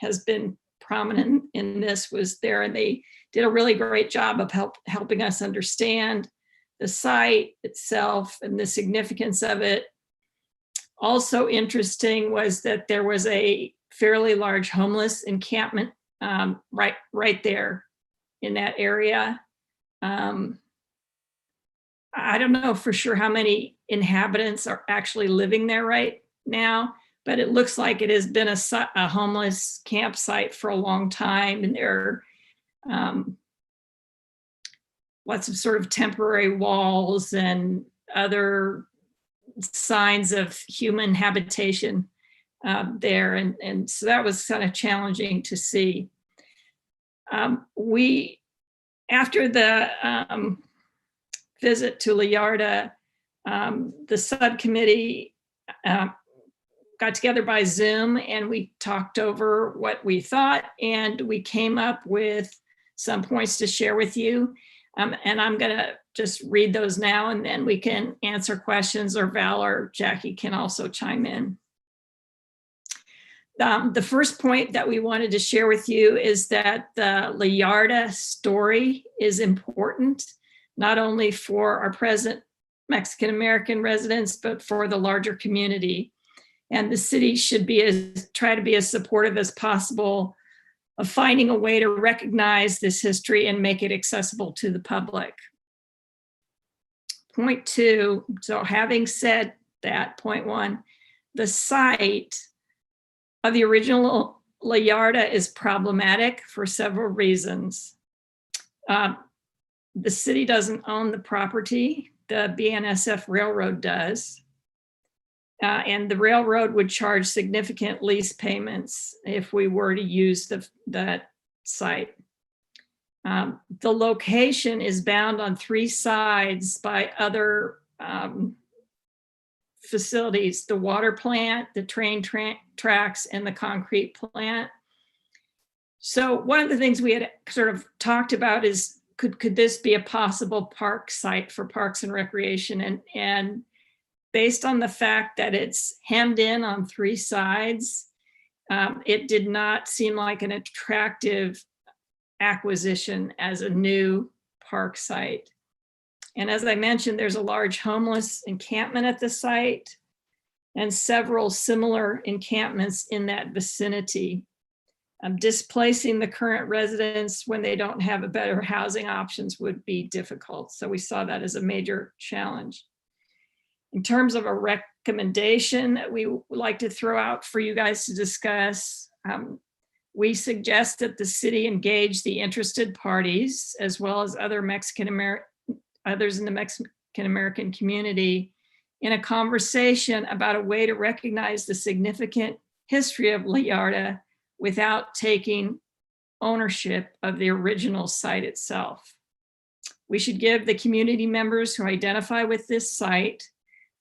has been prominent in this, was there, and they did a really great job of helping us understand the site itself and the significance of it. Also interesting was that there was a fairly large homeless encampment right there in that area. I don't know for sure how many inhabitants are actually living there right now, but it looks like it has been a homeless campsite for a long time, and there are lots of sort of temporary walls and other signs of human habitation there. And so that was kind of challenging to see. After the visit to La Yarda, the subcommittee got together by Zoom, and we talked over what we thought, and we came up with some points to share with you. And I'm gonna just read those now, and then we can answer questions, or Val or Jackie can also chime in. The first point that we wanted to share with you is that the La Yarda story is important, not only for our present Mexican-American residents, but for the larger community. And the city should try to be as supportive as possible of finding a way to recognize this history and make it accessible to the public. Point two, so having said that, point one, the site of the original La Yarda is problematic for several reasons. The city doesn't own the property, the BNSF Railroad does. And the railroad would charge significant lease payments if we were to use that site. The location is bound on three sides by other facilities: the water plant, the train tracks, and the concrete plant. So one of the things we had sort of talked about is, could this be a possible park site for Parks and Recreation? And based on the fact that it's hemmed in on three sides, it did not seem like an attractive acquisition as a new park site. And as I mentioned, there's a large homeless encampment at the site and several similar encampments in that vicinity. Displacing the current residents when they don't have a better housing options would be difficult. So we saw that as a major challenge. In terms of a recommendation that we would like to throw out for you guys to discuss, we suggest that the city engage the interested parties, as well as others in the Mexican-American community, in a conversation about a way to recognize the significant history of La Yarda without taking ownership of the original site itself. We should give the community members who identify with this site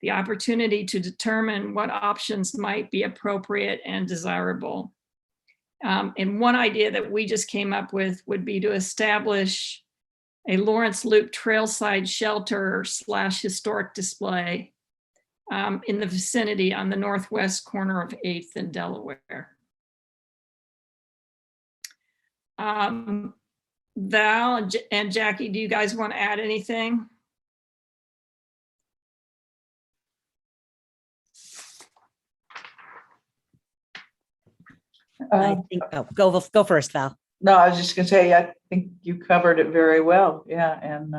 the opportunity to determine what options might be appropriate and desirable. And one idea that we just came up with would be to establish a Lawrence Loop trailside shelter / historic display in the vicinity on the northwest corner of 8th and Delaware. Val and Jackie, do you guys want to add anything? I think, oh, go first, Val. No, I was just gonna say, I think you covered it very well. Yeah, and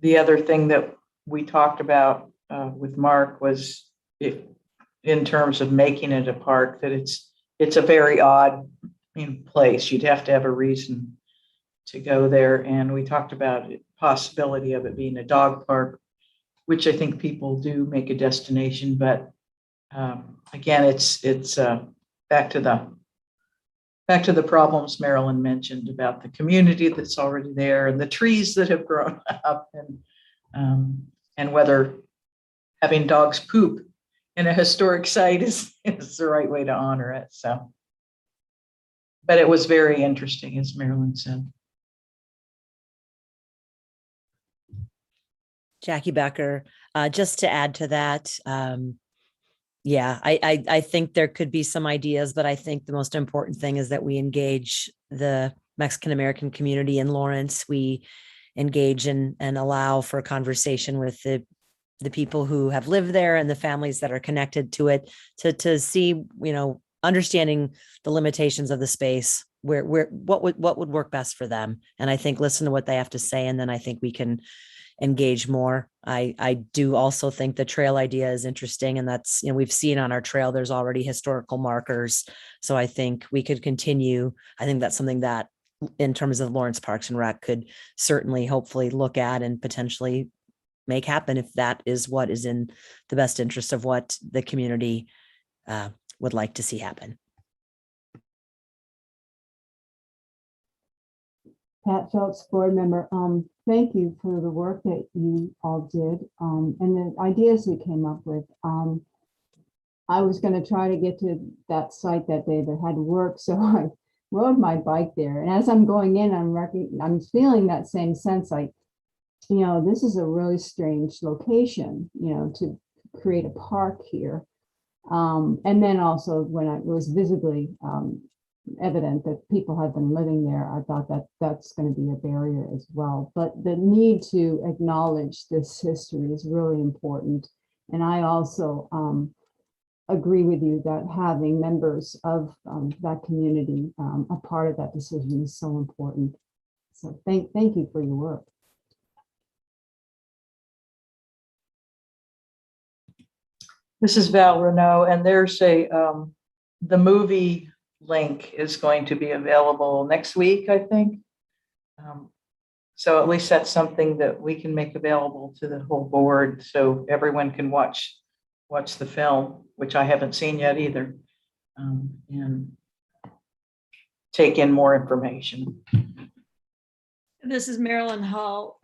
the other thing that we talked about with Mark was if, in terms of making it a park, that it's a very odd place. You'd have to have a reason to go there. And we talked about the possibility of it being a dog park, which I think people do make a destination. But again, it's back to the problems Marilyn mentioned about the community that's already there and the trees that have grown up, and whether having dogs poop in a historic site is the right way to honor it. So, but it was very interesting, as Marilyn said. Jackie Becker, just to add to that, yeah, I think there could be some ideas, but I think the most important thing is that we engage the Mexican-American community in Lawrence. We engage and allow for conversation with the people who have lived there and the families that are connected to it, to see, understanding the limitations of the space, what would work best for them. And I think listen to what they have to say, and then I think we can engage more. I do also think the trail idea is interesting, and that's, we've seen on our trail, there's already historical markers. So I think we could continue. I think that's something that in terms of Lawrence Parks and Rec could certainly hopefully look at and potentially make happen if that is what is in the best interest of what the community would like to see happen. Pat Phelps, board member, thank you for the work that you all did and the ideas we came up with. I was going to try to get to that site that day that had work, so I rode my bike there. And as I'm going in, I'm feeling that same sense, like, this is a really strange location, to create a park here. And then also when it was visibly evident that people have been living there, I thought that that's going to be a barrier as well. But the need to acknowledge this history is really important. And I also agree with you that having members of that community a part of that decision is so important. So thank you for your work. This is Val Renault, and there's the movie link is going to be available next week, I think. So at least that's something that we can make available to the whole board, so everyone can watch the film, which I haven't seen yet either, and take in more information. This is Marilyn Hull.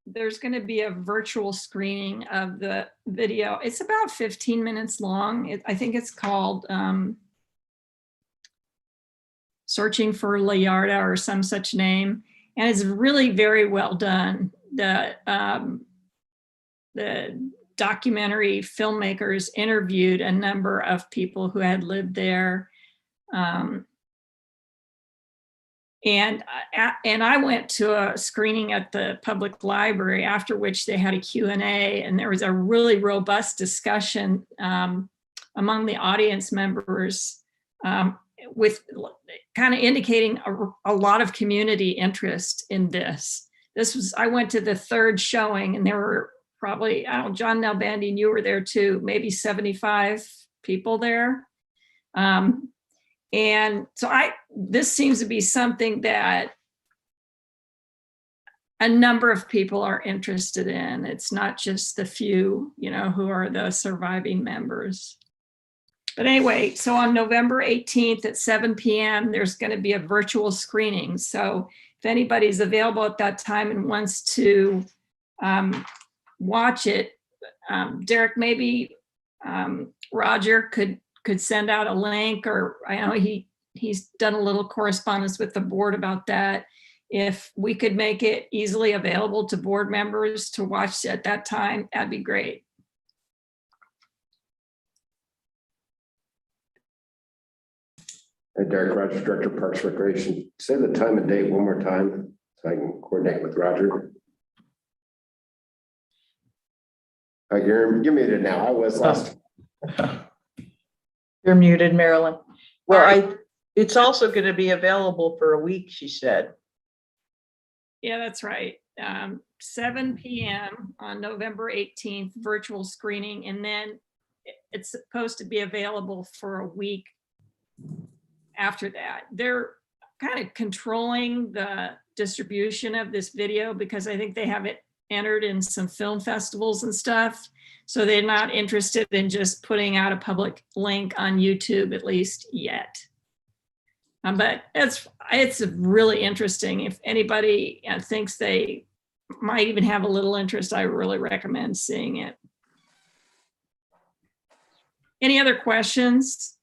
There's going to be a virtual screening of the video. It's about 15 minutes long. I think it's called Searching for Layarda or some such name. And it's really very well done. The documentary filmmakers interviewed a number of people who had lived there. And I went to a screening at the public library, after which they had a Q&A, and there was a really robust discussion among the audience members with kind of indicating a lot of community interest in this. I went to the third showing, and there were probably, John Nalbandian, you were there too, maybe 75 people there. And so this seems to be something that a number of people are interested in. It's not just the few, who are the surviving members. But anyway, so on November 18th at 7 p.m., there's going to be a virtual screening. So if anybody's available at that time and wants to watch it, Derek, maybe Roger could could send out a link, or I know he's done a little correspondence with the board about that. If we could make it easily available to board members to watch at that time, that'd be great. Hey, Derek Rogers, Director of Parks Recreation. Say the time and date one more time so I can coordinate with Roger. You're muted now. I was last. You're muted, Marilyn. Well, it's also going to be available for a week, she said. Yeah, that's right. 7 p.m. on November 18th, virtual screening, and then it's supposed to be available for a week after that. They're kind of controlling the distribution of this video because I think they have it entered in some film festivals and stuff. So they're not interested in just putting out a public link on YouTube, at least yet. But it's really interesting. If anybody thinks they might even have a little interest, I really recommend seeing it. Any other questions?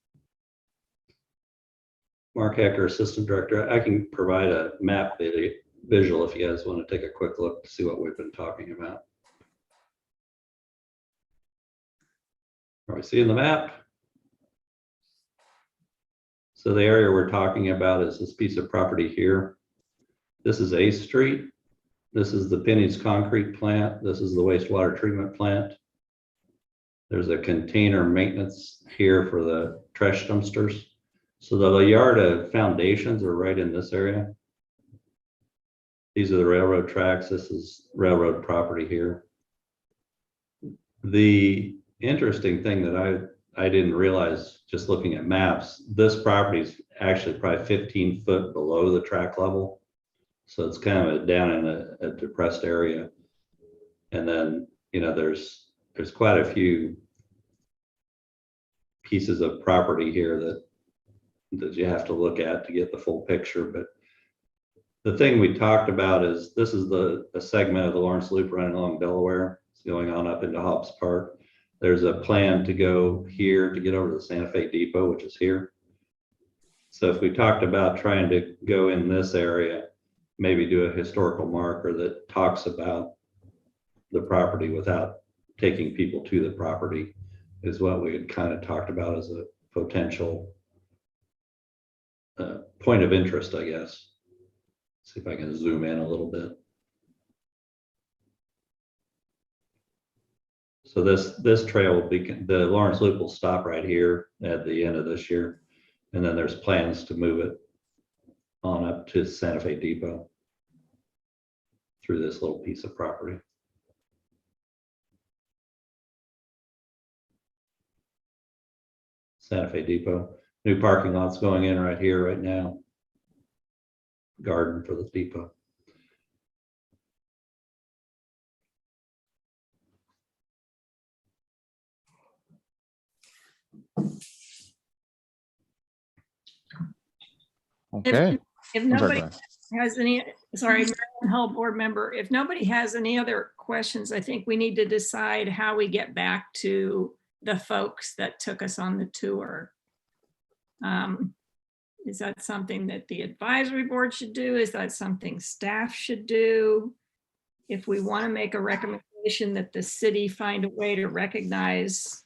Mark Hecker, Assistant Director. I can provide a map visual if you guys want to take a quick look to see what we've been talking about. Are we seeing the map? So the area we're talking about is this piece of property here. This is 8th Street. This is the Penny's concrete plant. This is the wastewater treatment plant. There's a container maintenance here for the trash dumpsters. So the Layarda foundations are right in this area. These are the railroad tracks. This is railroad property here. The interesting thing that I didn't realize just looking at maps, this property is actually probably 15 foot below the track level. So it's kind of down in a depressed area. And then, you know, there's quite a few pieces of property here that you have to look at to get the full picture. But the thing we talked about is this is a segment of the Lawrence Loop running along Delaware. It's going on up into Hobbs Park. There's a plan to go here to get over to the Santa Fe Depot, which is here. So if we talked about trying to go in this area, maybe do a historical marker that talks about the property without taking people to the property is what we had kind of talked about as a potential point of interest, I guess. See if I can zoom in a little bit. So this trail will be, the Lawrence Loop will stop right here at the end of this year. And then there's plans to move it on up to Santa Fe Depot through this little piece of property. Santa Fe Depot, new parking lots going in right here, right now. Garden for the depot. Okay. If nobody has any, sorry, Maryland Hull board member, if nobody has any other questions, I think we need to decide how we get back to the folks that took us on the tour. Is that something that the advisory board should do? Is that something staff should do? If we want to make a recommendation that the city find a way to recognize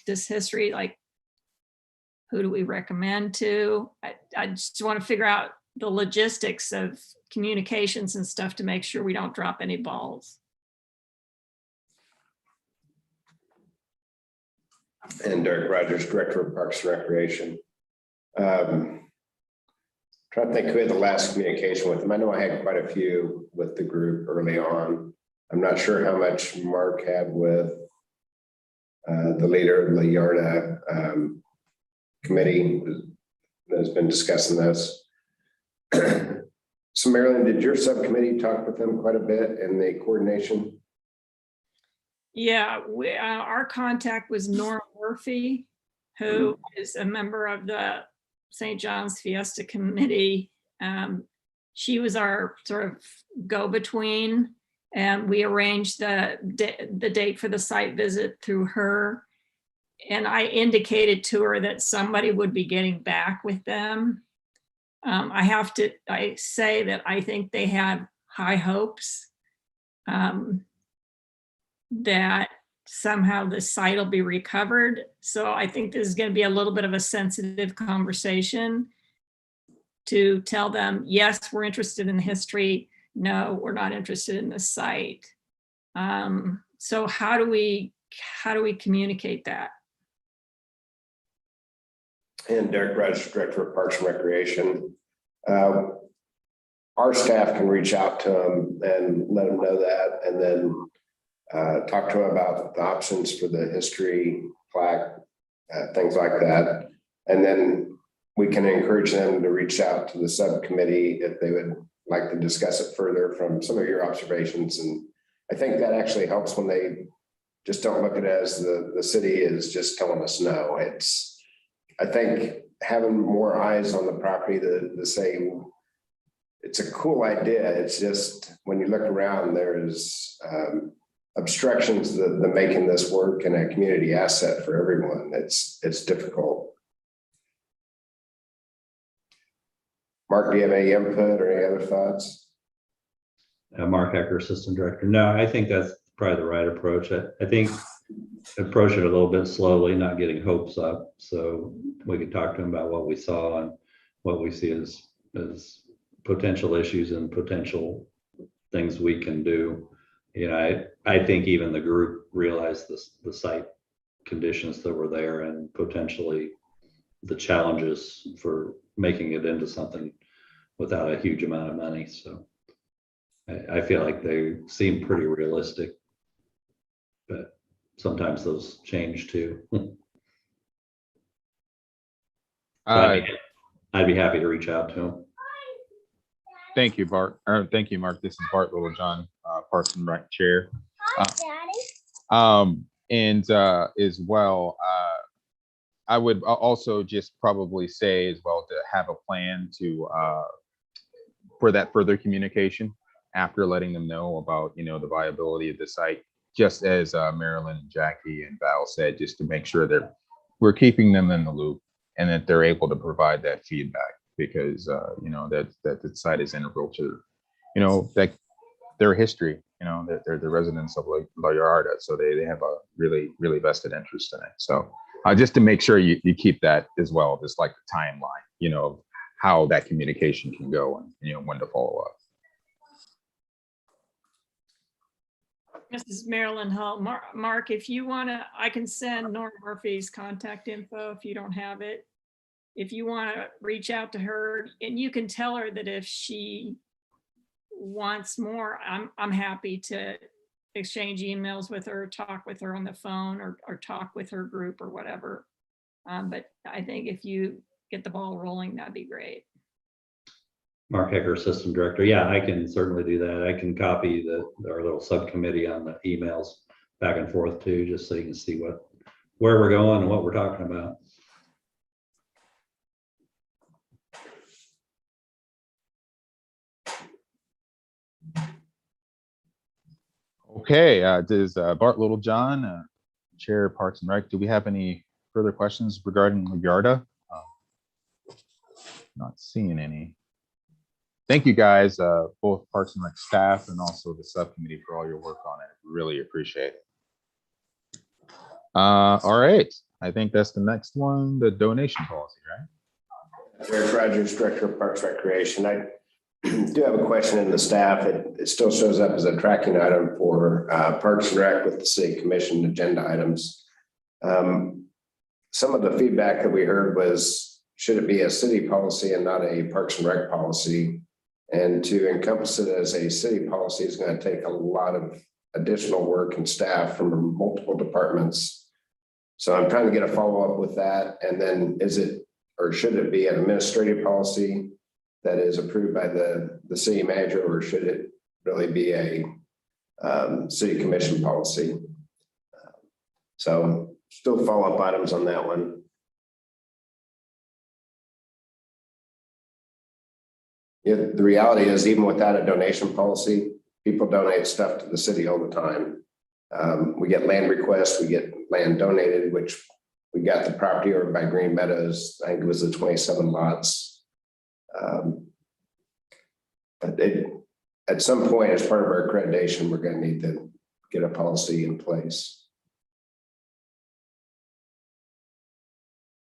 this history, like who do we recommend to? I just want to figure out the logistics of communications and stuff to make sure we don't drop any balls. And Derek Rogers, Director of Parks and Recreation. Trying to think who had the last communication with them. I know I had quite a few with the group early on. I'm not sure how much Mark had with the leader of the Layarda committee that has been discussing this. So Marilyn, did your subcommittee talk with them quite a bit in the coordination? Yeah, our contact was Nora Murphy, who is a member of the St. John's Fiesta Committee. She was our sort of go-between, and we arranged the date for the site visit through her. I indicated to her that somebody would be getting back with them. I say that I think they have high hopes that somehow the site will be recovered. So I think this is going to be a little bit of a sensitive conversation to tell them, yes, we're interested in the history. No, we're not interested in the site. So how do we communicate that? And Derek Rogers, Director of Parks and Recreation. Our staff can reach out to them and let them know that, and then talk to them about the options for the history plaque, things like that. And then we can encourage them to reach out to the subcommittee if they would like to discuss it further from some of your observations. And I think that actually helps when they just don't look at it as the city is just telling us no. I think having more eyes on the property to say it's a cool idea. It's just when you look around, there's obstructions that making this work and a community asset for everyone. It's difficult. Mark, do you have any input or any other thoughts? Mark Ecker, Assistant Director. No, I think that's probably the right approach. I think approach it a little bit slowly, not getting hopes up. So we could talk to them about what we saw and what we see as potential issues and potential things we can do. You know, I think even the group realized the site conditions that were there and potentially the challenges for making it into something without a huge amount of money. So I feel like they seem pretty realistic, but sometimes those change too. I'd be happy to reach out to them. Thank you, Bart. Thank you, Mark. This is Bart Littlejohn, Parks and Rec Chair. And as well, I would also just probably say as well to have a plan to for that further communication after letting them know about, you know, the viability of the site, just as Marilyn, Jackie, and Val said, just to make sure that we're keeping them in the loop and that they're able to provide that feedback, because you know that the site is integral to, you know, that their history, you know, that they're the residents of La Yarda, so they have a really vested interest in it. So just to make sure you keep that as well, just like the timeline, you know, of how that communication can go and, you know, when to follow up. This is Marilyn Hull. Mark, if you want to, I can send Norm Murphy's contact info if you don't have it. If you want to reach out to her, and you can tell her that if she wants more, I'm happy to exchange emails with her, talk with her on the phone, or talk with her group or whatever. But I think if you get the ball rolling, that'd be great. Mark Ecker, Assistant Director. Yeah, I can certainly do that. I can copy our little subcommittee on the emails back and forth too, just so you can see where we're going and what we're talking about. Okay, does Bart Littlejohn, Chair of Parks and Rec, do we have any further questions regarding La Yarda? Not seeing any. Thank you guys, both Parks and Rec staff and also the subcommittee, for all your work on it. Really appreciate it. All right, I think that's the next one, the donation policy, right? Derek Rogers, Director of Parks Recreation. I do have a question in the staff. It still shows up as a tracking item for Parks and Rec with the City Commission agenda items. Some of the feedback that we heard was, should it be a city policy and not a Parks and Rec policy? And to encompass it as a city policy is going to take a lot of additional work and staff from multiple departments. So I'm trying to get a follow-up with that. And then is it, or should it be an administrative policy that is approved by the city manager, or should it really be a city commission policy? So still follow-up items on that one. Yeah, the reality is, even without a donation policy, people donate stuff to the city all the time. We get land requests, we get land donated, which We got the property over by Green Meadows. I think it was the 27 lots. But at some point, as part of our accreditation, we're going to need to get a policy in place.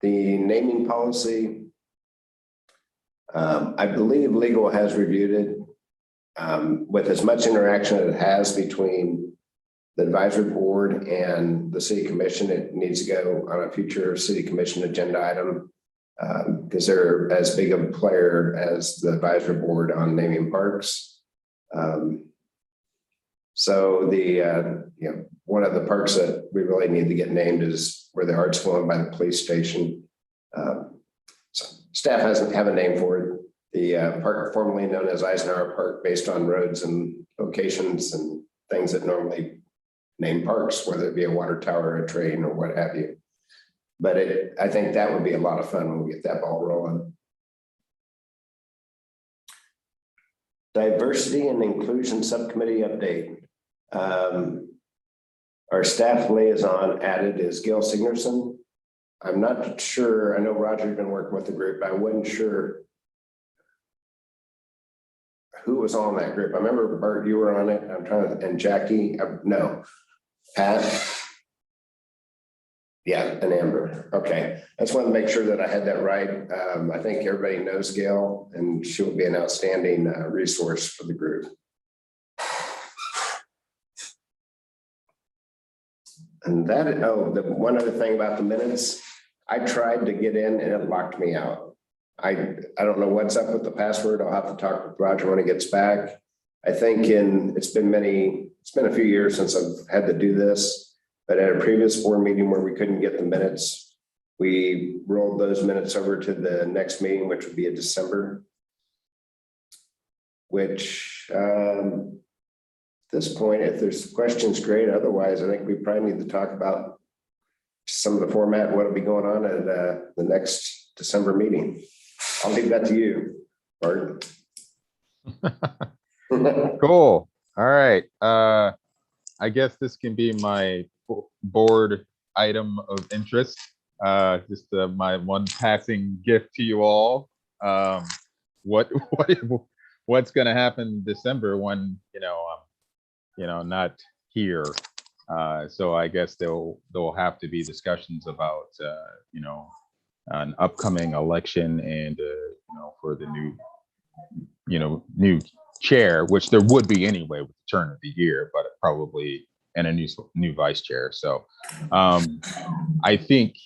The naming policy, I believe legal has reviewed it. With as much interaction as it has between the advisory board and the city commission, it needs to go on a future city commission agenda item because they're as big of a player as the advisory board on naming parks. So one of the parks that we really need to get named is where the art's flowing by the police station. So staff doesn't have a name for it. The park formerly known as Eisenhower Park, based on roads and locations and things that normally name parks, whether it be a water tower, a train, or what have you. But I think that would be a lot of fun when we get that ball rolling. Diversity and Inclusion Subcommittee update. Our staff liaison added is Gail Signerson. I'm not sure, I know Roger's been working with the group, but I wasn't sure who was on that group. I remember Bart, you were on it. I'm trying to, and Jackie, no, Pat. Yeah, and Amber. Okay, I just wanted to make sure that I had that right. I think everybody knows Gail, and she will be an outstanding resource for the group. And that, the one other thing about the minutes, I tried to get in and it locked me out. I don't know what's up with the password. I'll have to talk with Roger when he gets back. I think it's been a few years since I've had to do this, but at a previous board meeting where we couldn't get the minutes, we rolled those minutes over to the next meeting, which would be in December, which at this point, if there's questions, great. Otherwise, I think we probably need to talk about some of the format and what will be going on at the next December meeting. I'll leave that to you, Bart. Cool. All right. I guess this can be my board item of interest. Just my one passing gift to you all. What's going to happen December when not here? So I guess there'll have to be discussions about an upcoming election and for the new chair, which there would be anyway with the turn of the year, but probably and a new vice chair. So I think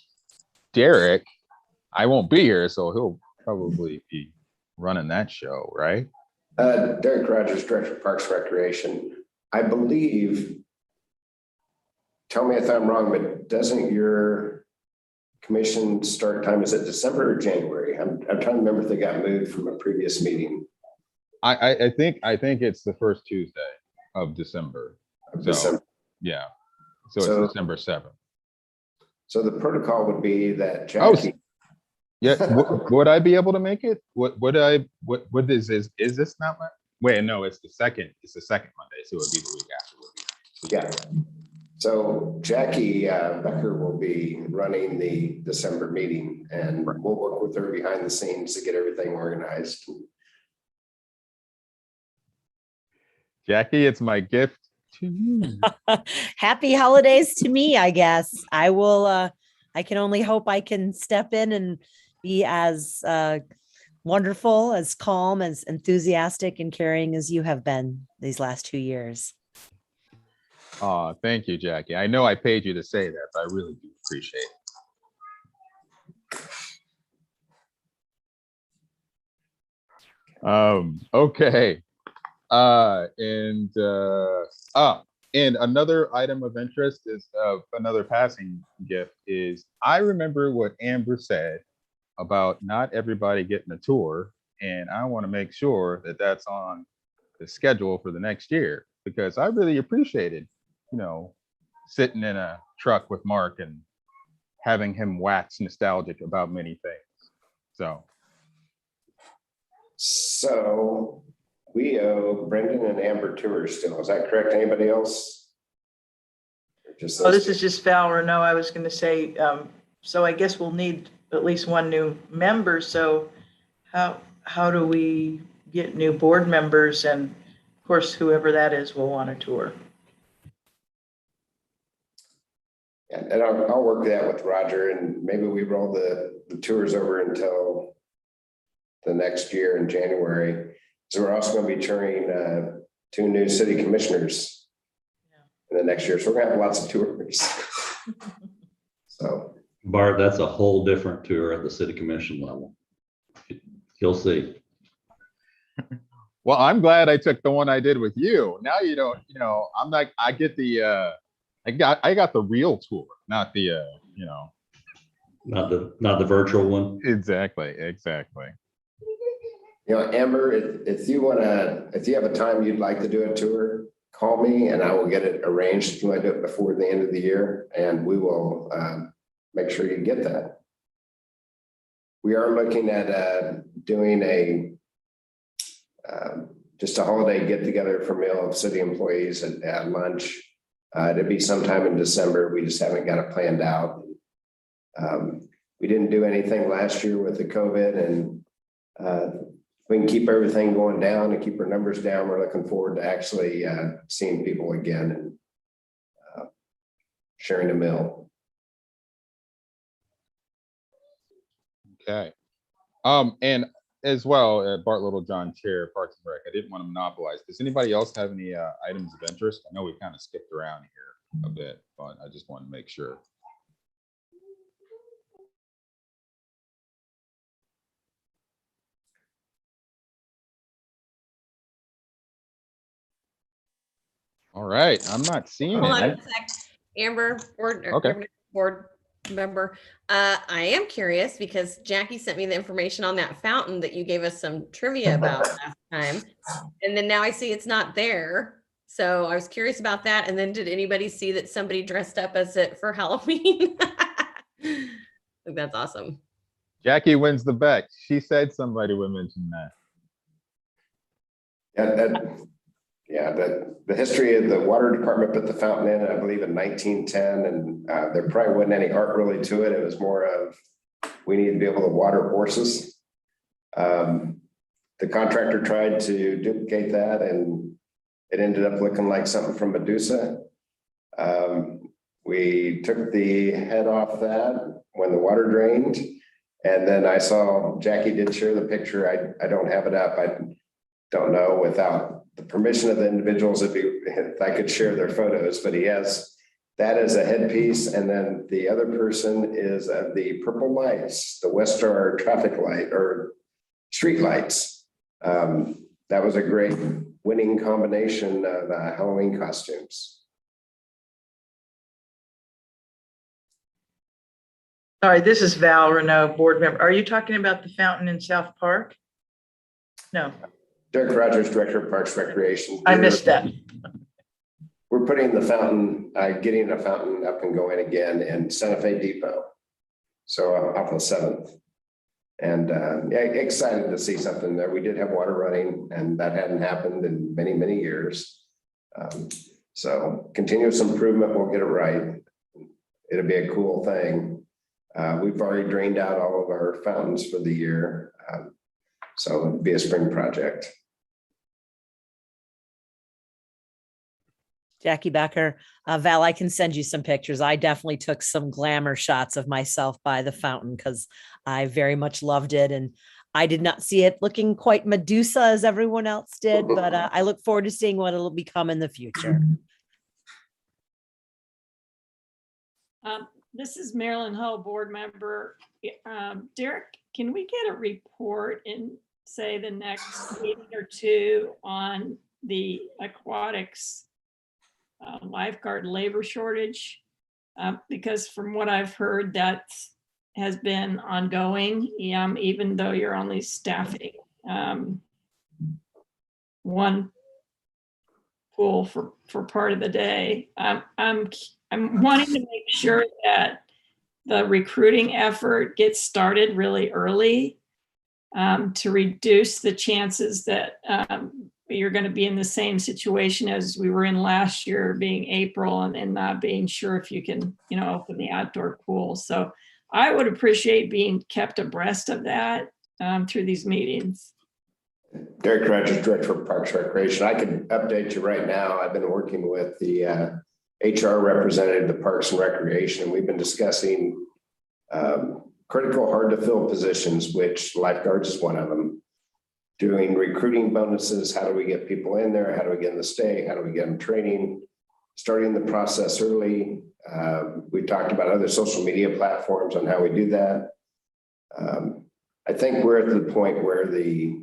Derek, I won't be here, so he'll probably be running that show, right? Derek Rogers, Director of Parks Recreation. I believe, tell me if I'm wrong, but doesn't your commission start time, is it December or January? I'm trying to remember if they got moved from a previous meeting. I think it's the first Tuesday of December. Yeah. So it's December 7th. So the protocol would be that Jackie. Yeah. Would I be able to make it? What is this not my? Wait, no, it's the second. It's the second Monday, so it would be the week after. Yeah. So Jackie Becker will be running the December meeting, and we'll work with her behind the scenes to get everything organized. Jackie, it's my gift to you. Happy holidays to me, I guess. I will, I can only hope I can step in and be as wonderful, as calm, as enthusiastic and caring as you have been these last 2 years. Oh, thank you, Jackie. I know I paid you to say that, but I really do appreciate it. Okay. And another item of interest is another passing gift is I remember what Amber said about not everybody getting a tour, and I want to make sure that that's on the schedule for the next year, because I really appreciated, sitting in a truck with Mark and having him wax nostalgic about many things. So we owe Brendan and Amber tours still. Is that correct? Anybody else? This is just Val Renault. I was going to say, So I guess we'll need at least one new member. So how do we get new board members? And of course, whoever that is will want a tour. And I'll work that with Roger, and maybe we roll the tours over until the next year in January. So we're also going to be touring 2 new city commissioners in the next year. So we're going to have lots of tours. So Bart, that's a whole different tour at the city commission level. You'll see. Well, I'm glad I took the one I did with you. Now you don't, I'm like, I get the I got the real tour, not the Not the virtual one. Exactly. Amber, if you have a time you'd like to do a tour, call me and I will get it arranged. If you want to do it before the end of the year, and we will make sure you get that. We are looking at doing just a holiday get together for meal of city employees at lunch. It'll be sometime in December. We just haven't got it planned out. We didn't do anything last year with the COVID, and we can keep everything going down and keep our numbers down. We're looking forward to actually seeing people again and sharing a meal. Okay. And as well, Bart Littlejohn, Chair, Parks and Rec. I didn't want to monopolize. Does anybody else have any items of interest? I know we kind of skipped around here a bit, but I just want to make sure. All right, I'm not seeing Hold on it. a sec. Amber, Okay. board member. I am curious because Jackie sent me the information on that fountain that you gave us some trivia about last time. And then now I see it's not there. So I was curious about that. And then did anybody see that somebody dressed up as it for Halloween? I think that's awesome. Jackie wins the bet. She said somebody would mention that. Yeah, the history of the water department put the fountain in, I believe, in 1910, and there probably wasn't any art really to it. It was more of, we need to be able to water horses. The contractor tried to duplicate that, and it ended up looking like something from Medusa. We took the head off that when the water drained, and then I saw Jackie did share the picture. I don't have it up. I don't know, without the permission of the individuals, if I could share their photos, but he has that as a headpiece. And then the other person is the purple lights, the West Star traffic light or street lights. That was a great winning combination of Halloween costumes. Sorry, this is Val Renault, board member. Are you talking about the fountain in South Park? No. Derek Rogers, Director of Parks Recreation. I missed that. We're putting the fountain, getting a fountain up and going again in Santa Fe Depot. So off the 7th. And yeah, excited to see something there. We did have water running, and that hadn't happened in many, many years. So continuous improvement, we'll get it right. It'll be a cool thing. We've already drained out all of our fountains for the year. So it'll be a spring project. Jackie Becker, Val, I can send you some pictures. I definitely took some glamour shots of myself by the fountain because I very much loved it. And I did not see it looking quite Medusa as everyone else did, but I look forward to seeing what it'll become in the future. This is Marilyn Hull, board member. Derek, can we get a report in, say, the next meeting or two on the aquatics lifeguard labor shortage? Because from what I've heard, that has been ongoing, even though you're only staffing one pool for part of the day. I'm wanting to make sure that the recruiting effort gets started really early to reduce the chances that you're going to be in the same situation as we were in last year, being April and not being sure if you can, open the outdoor pool. So I would appreciate being kept abreast of that through these meetings. Derek Rogers, Director of Parks and Recreation. I can update you right now. I've been working with the HR representative of the Parks and Recreation. We've been discussing critical, hard to fill positions, which lifeguards is one of them. Doing recruiting bonuses. How do we get people in there? How do we get them to stay? How do we get them training? Starting the process early. We talked about other social media platforms on how we do that. I think we're at the point where the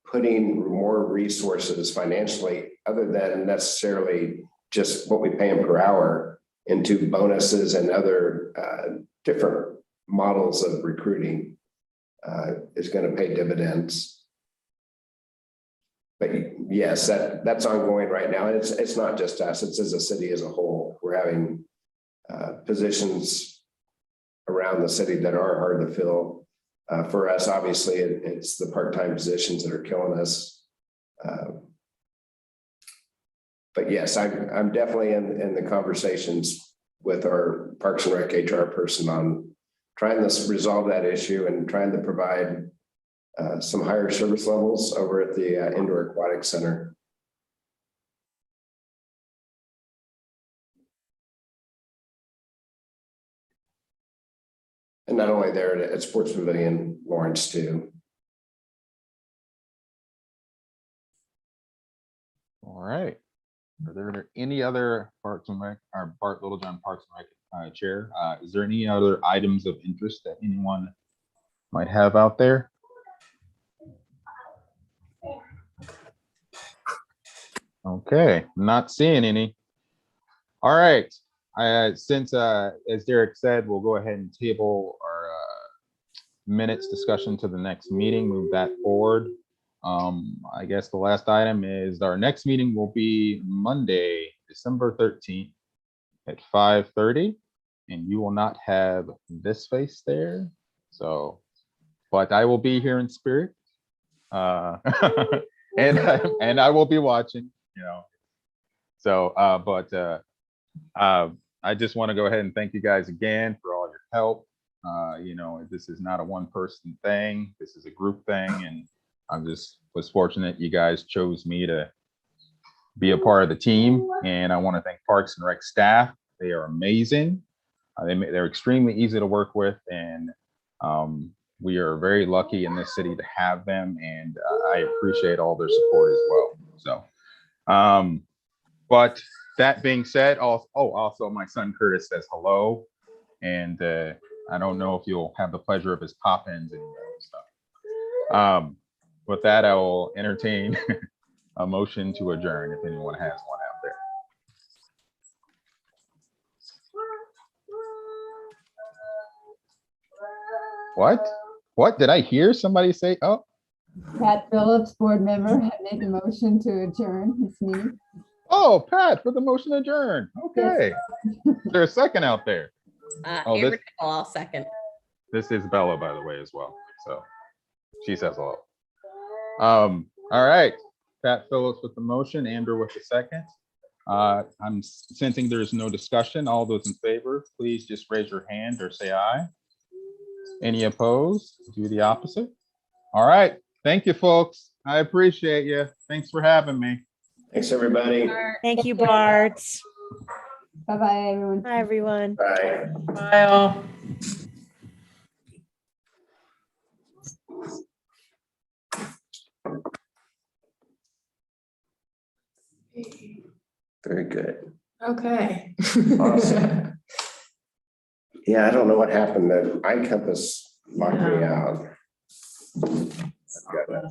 putting more resources financially, other than necessarily just what we pay them per hour, into bonuses and other different models of recruiting is going to pay dividends. But yes, that's ongoing right now. And it's not just us, it's as a city as a whole. We're having positions around the city that are hard to fill. For us, obviously, it's the part-time positions that are killing us. But yes, I'm definitely in the conversations with our Parks and Rec HR person on trying to resolve that issue and trying to provide some higher service levels over at the Indoor Aquatic Center. And not only there at Sports Pavilion, Lawrence too. All right. Are there any other Parks and Rec, or Bart Littlejohn Parks and Rec Chair? Is there any other items of interest that anyone might have out there? Okay, not seeing any. All right. Since, as Derek said, we'll go ahead and table our minutes discussion to the next meeting, move that forward. I guess the last item is our next meeting will be Monday, December 13th at 5:30, and you will not have this face there. So, but I will be here in spirit, and I will be watching, you know. So, I just want to go ahead and thank you guys again for all your help. You know, this is not a one-person thing. This is a group thing, and I'm just was fortunate you guys chose me to be a part of the team. And I want to thank Parks and Rec staff. They are amazing. They're extremely easy to work with, and we are very lucky in this city to have them. And I appreciate all their support as well. So, but that being said, also my son Curtis says hello, and I don't know if you'll have the pleasure of his pop-ins and stuff. With that, I will entertain a motion to adjourn if anyone has one out there. What did I hear somebody say? Oh, Pat Phillips, board member, I make a motion to adjourn this meeting. oh, Pat, for the motion to adjourn. Okay. Is there a second out there? Amber, I'll second. This is Bella, by the way, as well. So she says hello. All right. Pat Phillips with the motion, Amber with the second. I'm sensing there's no discussion. All those in favor, please just raise your hand or say aye. Any opposed? Do the opposite. All right. Thank you, folks. I appreciate you. Thanks for having me. Thanks, everybody. Thank you, Bart. Bye-bye, everyone. Bye, everyone. Bye. Bye all. Very good. Okay. Awesome. Yeah, I don't know what happened. The iCompass locked me out. I've got to